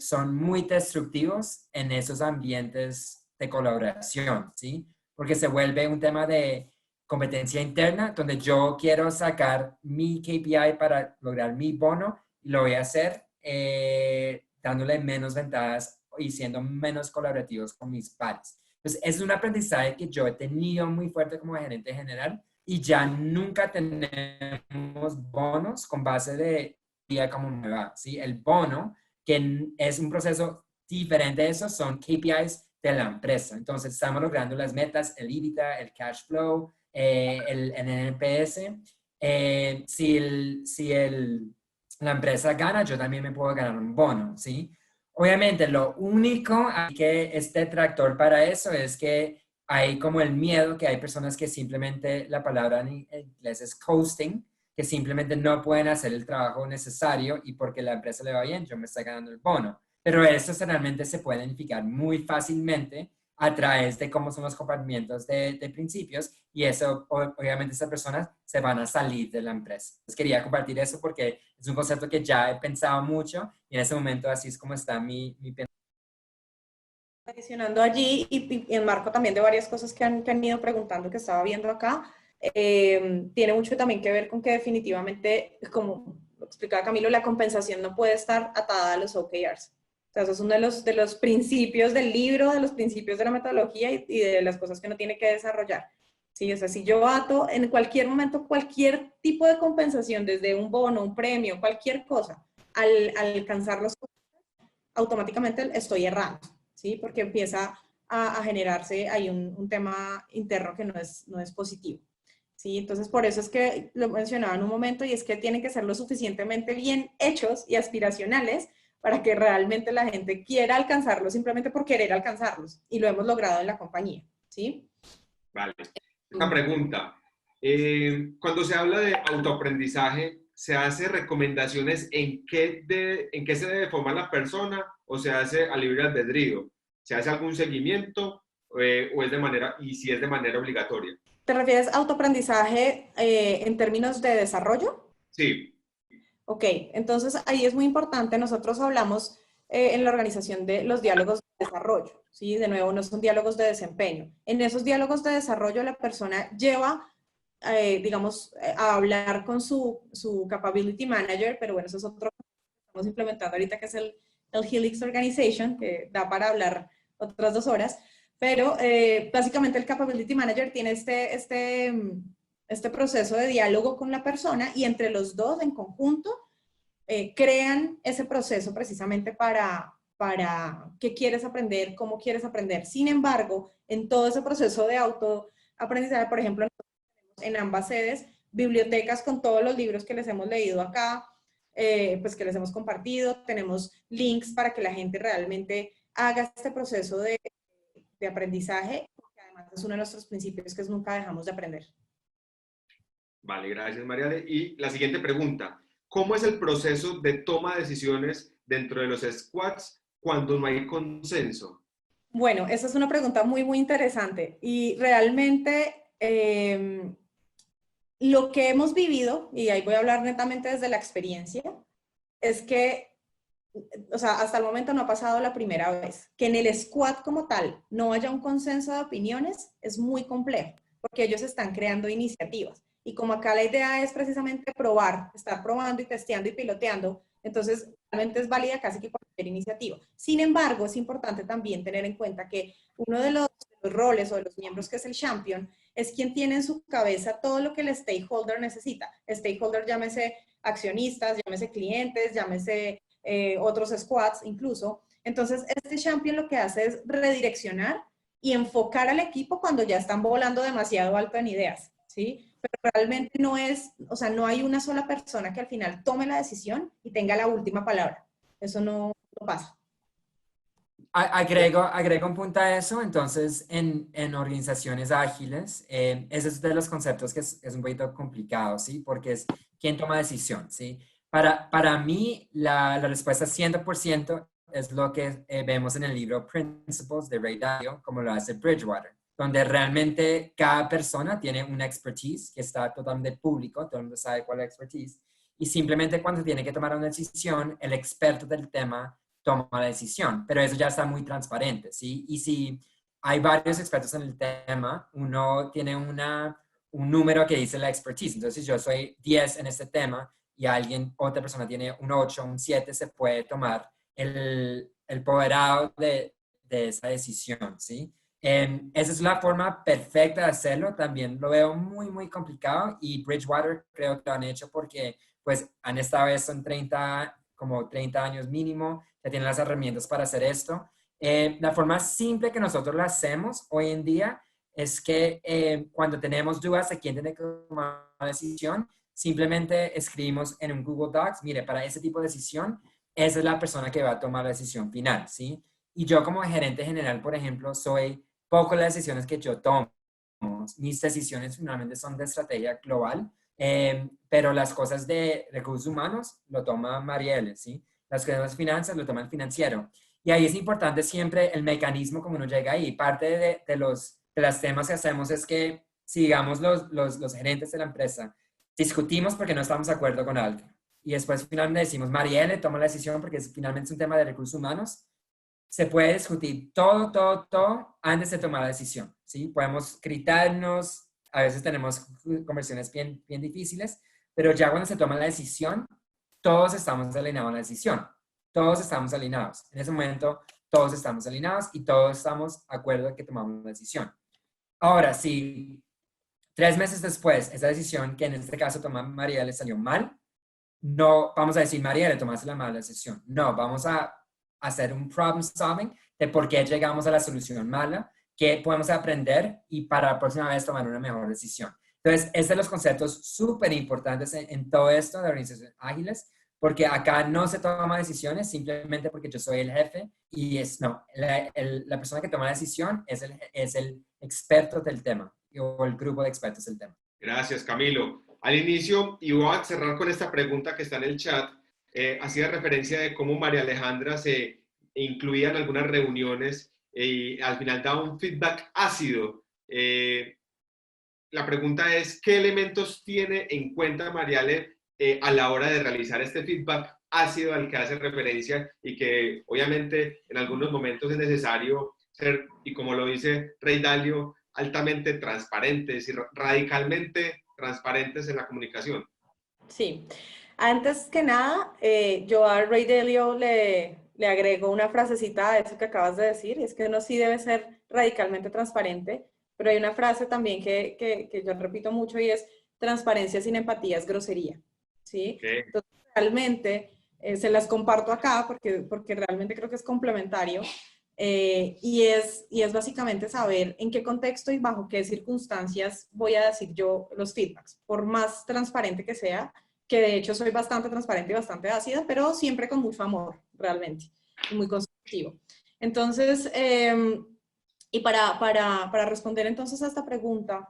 son muy destructivos en esos ambientes de colaboración, ¿sí? Porque se vuelve un tema de competencia interna, donde yo quiero sacar mi KPI para lograr mi bono y lo voy a hacer dándole menos ventajas y siendo menos colaborativos con mis pares. Entonces, es un aprendizaje que yo he tenido muy fuerte como gerente general y ya nunca tenemos bonos con base de día como me va, ¿sí? El bono, que es un proceso diferente de eso, son KPIs de la empresa. Entonces, estamos logrando las metas, el EBITDA, el cash flow, el NPS. La empresa gana, yo también me puedo ganar un bono, ¿sí? Obviamente, lo único que es detractor para eso es que hay como el miedo que hay personas que simplemente, la palabra en inglés es coasting, que simplemente no pueden hacer el trabajo necesario y porque la empresa le va bien, yo me estoy ganando el bono. Pero esto realmente se puede identificar muy fácilmente a través de cómo son los comportamientos de principios y eso, obviamente, esas personas se van a salir de la empresa. Entonces, quería compartir eso porque es un concepto que ya he pensado mucho y en ese momento así es como está mi pensamiento. Adicionando allí y en marco también de varias cosas que han ido preguntando que estaba viendo acá, tiene mucho también que ver con que definitivamente, como lo explicaba Camilo, la compensación no puede estar atada a los OKRs. O sea, eso es uno de los principios del libro, de los principios de la metodología y de las cosas que uno tiene que desarrollar. Sí, o sea, si yo ato en cualquier momento cualquier tipo de compensación, desde un bono, un premio, cualquier cosa, al alcanzar los automáticamente estoy errando, ¿sí? Porque empieza a generarse ahí un tema interno que no es positivo, ¿sí? Entonces, por eso es que lo mencionaba en un momento y es que tienen que ser lo suficientemente bien hechos y aspiracionales para que realmente la gente quiera alcanzarlos simplemente por querer alcanzarlos. Y lo hemos logrado en la compañía, ¿sí? Vale. Esta pregunta. Cuando se habla de autoaprendizaje, ¿se hace recomendaciones en qué se debe formar la persona o se hace a libre albedrío? ¿Se hace algún seguimiento o es de manera, y si es de manera obligatoria? ¿Te refieres a autoaprendizaje en términos de desarrollo? Sí. Ok, entonces ahí es muy importante, nosotros hablamos en la organización de los diálogos de desarrollo, ¿sí? De nuevo, no son diálogos de desempeño. En esos diálogos de desarrollo la persona lleva, digamos, a hablar con su capability manager, pero bueno, eso es otro que estamos implementando ahorita, que es el Helix Organization, que da para hablar otras 2 horas, pero básicamente el capability manager tiene este proceso de diálogo con la persona y entre los dos en conjunto crean ese proceso precisamente para qué quieres aprender, cómo quieres aprender. Sin embargo, en todo ese proceso de autoaprendizaje, por ejemplo, en ambas sedes, bibliotecas con todos los libros que les hemos leído acá, pues que les hemos compartido, tenemos links para que la gente realmente haga este proceso de aprendizaje, porque además es uno de nuestros principios que es nunca dejamos de aprender. Vale, gracias, Mariale. Y la siguiente pregunta, ¿cómo es el proceso de toma de decisiones dentro de los squads cuando no hay consenso? Bueno, esa es una pregunta muy, muy interesante y realmente lo que hemos vivido, y ahí voy a hablar netamente desde la experiencia, es que, o sea, hasta el momento no ha pasado la primera vez. Que en el squad como tal no haya un consenso de opiniones es muy complejo, porque ellos están creando iniciativas. Y como acá la idea es precisamente probar, estar probando y testeando y piloteando, entonces realmente es válida casi que cualquier iniciativa. Sin embargo, es importante también tener en cuenta que uno de los roles o de los miembros que es el champion es quien tiene en su cabeza todo lo que el stakeholder necesita. Stakeholder llámese accionistas, llámese clientes, llámese otros squads incluso. Entonces, este champion lo que hace es redireccionar y enfocar al equipo cuando ya están volando demasiado alto en ideas, ¿sí? Pero realmente no es, o sea, no hay una sola persona que al final tome la decisión y tenga la última palabra. Eso no pasa. Agrego un punto a eso, entonces en organizaciones ágiles, ese es de los conceptos que es un poquito complicado, ¿sí? Porque es quién toma decisión, ¿sí? Para mí, la respuesta 100% es lo que vemos en el libro Principles de Ray Dalio, como lo hace Bridgewater, donde realmente cada persona tiene una expertise que está totalmente público, todo el mundo sabe cuál es la expertise, y simplemente cuando tiene que tomar una decisión, el experto del tema toma la decisión, pero eso ya está muy transparente, ¿sí? Y si hay varios expertos en el tema, uno tiene un número que dice la expertise, entonces si yo soy 10 en este tema y otra persona tiene un 8, un 7, se puede tomar el poderado de esa decisión, ¿sí? Esa es la forma perfecta de hacerlo, también lo veo muy, muy complicado y Bridgewater creo que lo han hecho porque pues han estado esto en como 30 años mínimo, ya tienen las herramientas para hacer esto. La forma simple que nosotros lo hacemos hoy en día es que cuando tenemos dudas de quién tiene que tomar la decisión, simplemente escribimos en un Google Docs, mire, para ese tipo de decisión, esa es la persona que va a tomar la decisión final, ¿sí? Y yo como gerente general, por ejemplo, soy poco las decisiones que yo tomo. Mis decisiones finalmente son de estrategia global, pero las cosas de recursos humanos lo toma Marielle, ¿sí? Las cosas de finanzas lo toma el financiero. Y ahí es importante siempre el mecanismo como uno llega ahí. Parte de los temas que hacemos es que, si digamos los gerentes de la empresa discutimos porque no estamos de acuerdo con algo. Y después finalmente decimos, Marielle toma la decisión porque finalmente es un tema de recursos humanos. Se puede discutir todo antes de tomar la decisión, ¿sí? Podemos gritarnos, a veces tenemos conversaciones bien difíciles, pero ya cuando se toma la decisión, todos estamos alineados en la decisión. Todos estamos alineados. En ese momento, todos estamos alineados y todos estamos de acuerdo de que tomamos la decisión. Ahora, si 3 meses después, esa decisión que en este caso toma María le salió mal, no vamos a decir, María, le tomaste la mala decisión. No, vamos a hacer un problem solving de por qué llegamos a la solución mala, qué podemos aprender y para la próxima vez tomar una mejor decisión. Entonces, este es de los conceptos súper importantes en todo esto de organizaciones ágiles, porque acá no se toman decisiones simplemente porque yo soy el jefe y la persona que toma la decisión es el experto del tema o el grupo de expertos del tema. Gracias, Camilo. Al inicio, y voy a cerrar con esta pregunta que está en el chat, hacía referencia de cómo María Alejandra se incluía en algunas reuniones y al final daba un feedback ácido. La pregunta es, ¿qué elementos tiene en cuenta Mariale a la hora de realizar este feedback ácido al que hace referencia y que obviamente en algunos momentos es necesario ser, y como lo dice Ray Dalio, altamente transparentes y radicalmente transparentes en la comunicación. Sí. Antes que nada, yo a Ray Dalio le agrego una frasecita a eso que acabas de decir, es que uno sí debe ser radicalmente transparente, pero hay una frase también que yo repito mucho y es: transparencia sin empatía es grosería, ¿sí? Okay. Entonces, realmente, se las comparto acá porque realmente creo que es complementario, y es básicamente saber en qué contexto y bajo qué circunstancias voy a decir yo los feedbacks, por más transparente que sea, que de hecho soy bastante transparente y bastante ácida, pero siempre con mucho amor, realmente, y muy constructivo. Entonces, y para responder entonces a esta pregunta,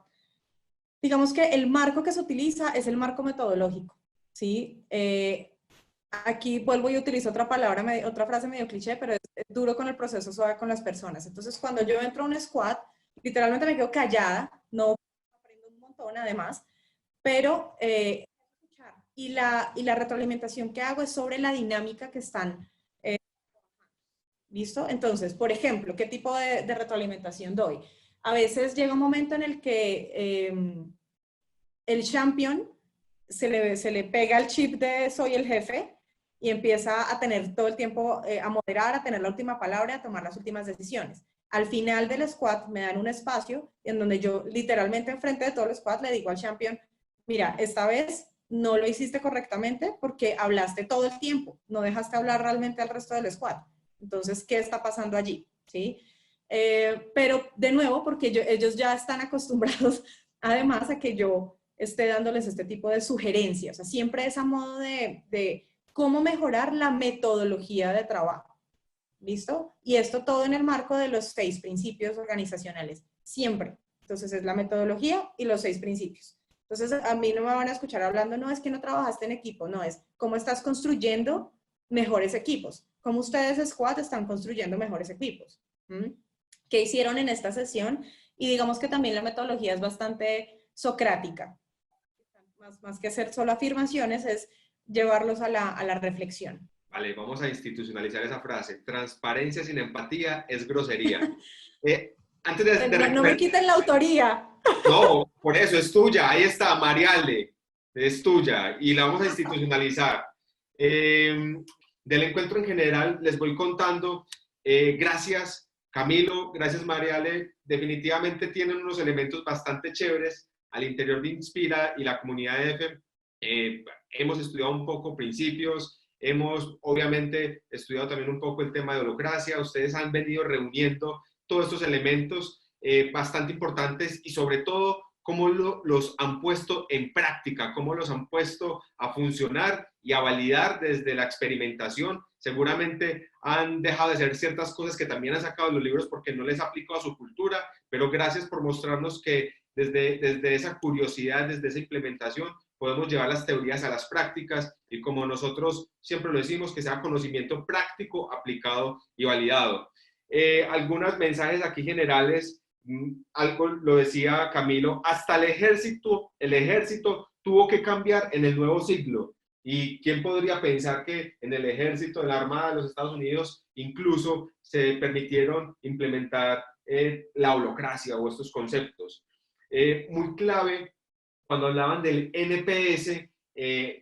digamos que el marco que se utiliza es el marco metodológico, ¿sí? Aquí vuelvo y utilizo otra palabra, otra frase medio cliché, pero es duro con el proceso, suave con las personas. Entonces, cuando yo entro a un squad, literalmente me quedo callada, no aprendo un montón además, pero y la retroalimentación que hago es sobre la dinámica que están. ¿Listo? Entonces, por ejemplo, ¿qué tipo de retroalimentación doy? A veces llega un momento en el que el champion se le pega el chip de soy el jefe y empieza a tener todo el tiempo, a moderar, a tener la última palabra, a tomar las últimas decisiones. Al final del squad me dan un espacio en donde yo literalmente enfrente de todo el squad le digo al champion: mira, esta vez no lo hiciste correctamente porque hablaste todo el tiempo, no dejaste hablar realmente al resto del squad. Entonces, ¿qué está pasando allí? ¿Sí? Pero de nuevo, porque ellos ya están acostumbrados además a que yo esté dándoles este tipo de sugerencias. O sea, siempre es a modo de cómo mejorar la metodología de trabajo. ¿Listo? Y esto todo en el marco de los 6 principios organizacionales. Siempre. Entonces es la metodología y los 6 principios. Entonces a mí no me van a escuchar hablando, no, es que no trabajaste en equipo, no, es cómo estás construyendo mejores equipos. Cómo ustedes, Squad, están construyendo mejores equipos. ¿Mm? ¿Qué hicieron en esta sesión? Y digamos que también la metodología es bastante socrática. Más que hacer solo afirmaciones, es llevarlos a la reflexión. Vale, vamos a institucionalizar esa frase. Transparencia sin empatía es grosería. Antes No me quiten la autoría. No, por eso es tuya. Ahí está, Mariale. Es tuya y la vamos a institucionalizar. Del encuentro en general les voy contando. Gracias, Camilo. Gracias, Mariale. Definitivamente tienen unos elementos bastante chéveres al interior de Inspira y la comunidad de EFE. Hemos estudiado un poco principios. Hemos, obviamente, estudiado también un poco el tema de holocracia. Ustedes han venido reuniendo todos estos elementos bastante importantes y sobre todo cómo los han puesto en práctica, cómo los han puesto a funcionar y a validar desde la experimentación. Seguramente han dejado de hacer ciertas cosas que también han sacado de los libros porque no les aplicó a su cultura, pero gracias por mostrarnos que desde esa curiosidad, desde esa implementación, podemos llevar las teorías a las prácticas y como nosotros siempre lo decimos, que sea conocimiento práctico, aplicado y validado. Algunos mensajes aquí generales, algo lo decía Camilo, hasta el ejército tuvo que cambiar en el nuevo siglo. ¿Y quién podría pensar que en el ejército, en la Armada de los Estados Unidos, incluso se permitieron implementar la holocracia o estos conceptos? Muy clave cuando hablaban del NPS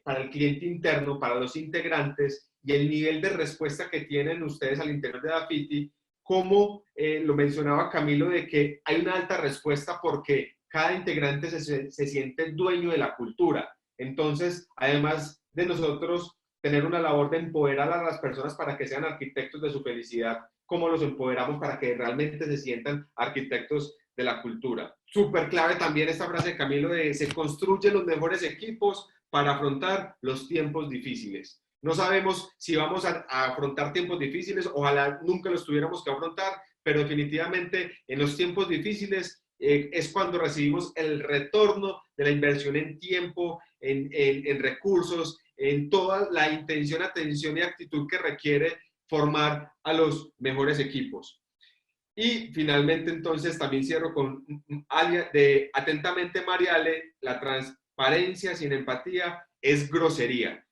para el cliente interno, para los integrantes y el nivel de respuesta que tienen ustedes al interior de Dafiti, como lo mencionaba Camilo, de que hay una alta respuesta porque cada integrante se siente dueño de la cultura. Entonces, además de nosotros tener una labor de empoderar a las personas para que sean arquitectos de su felicidad, ¿cómo los empoderamos para que realmente se sientan arquitectos de la cultura? Súper clave también esta frase de Camilo de se construyen los mejores equipos para afrontar los tiempos difíciles. No sabemos si vamos a afrontar tiempos difíciles, ojalá nunca los tuviéramos que afrontar, pero definitivamente en los tiempos difíciles es cuando recibimos el retorno de la inversión en tiempo, en recursos, en toda la intención, atención y actitud que requiere formar a los mejores equipos. Y finalmente, entonces, también cierro con atentamente, Mariale, la transparencia sin empatía es grosería.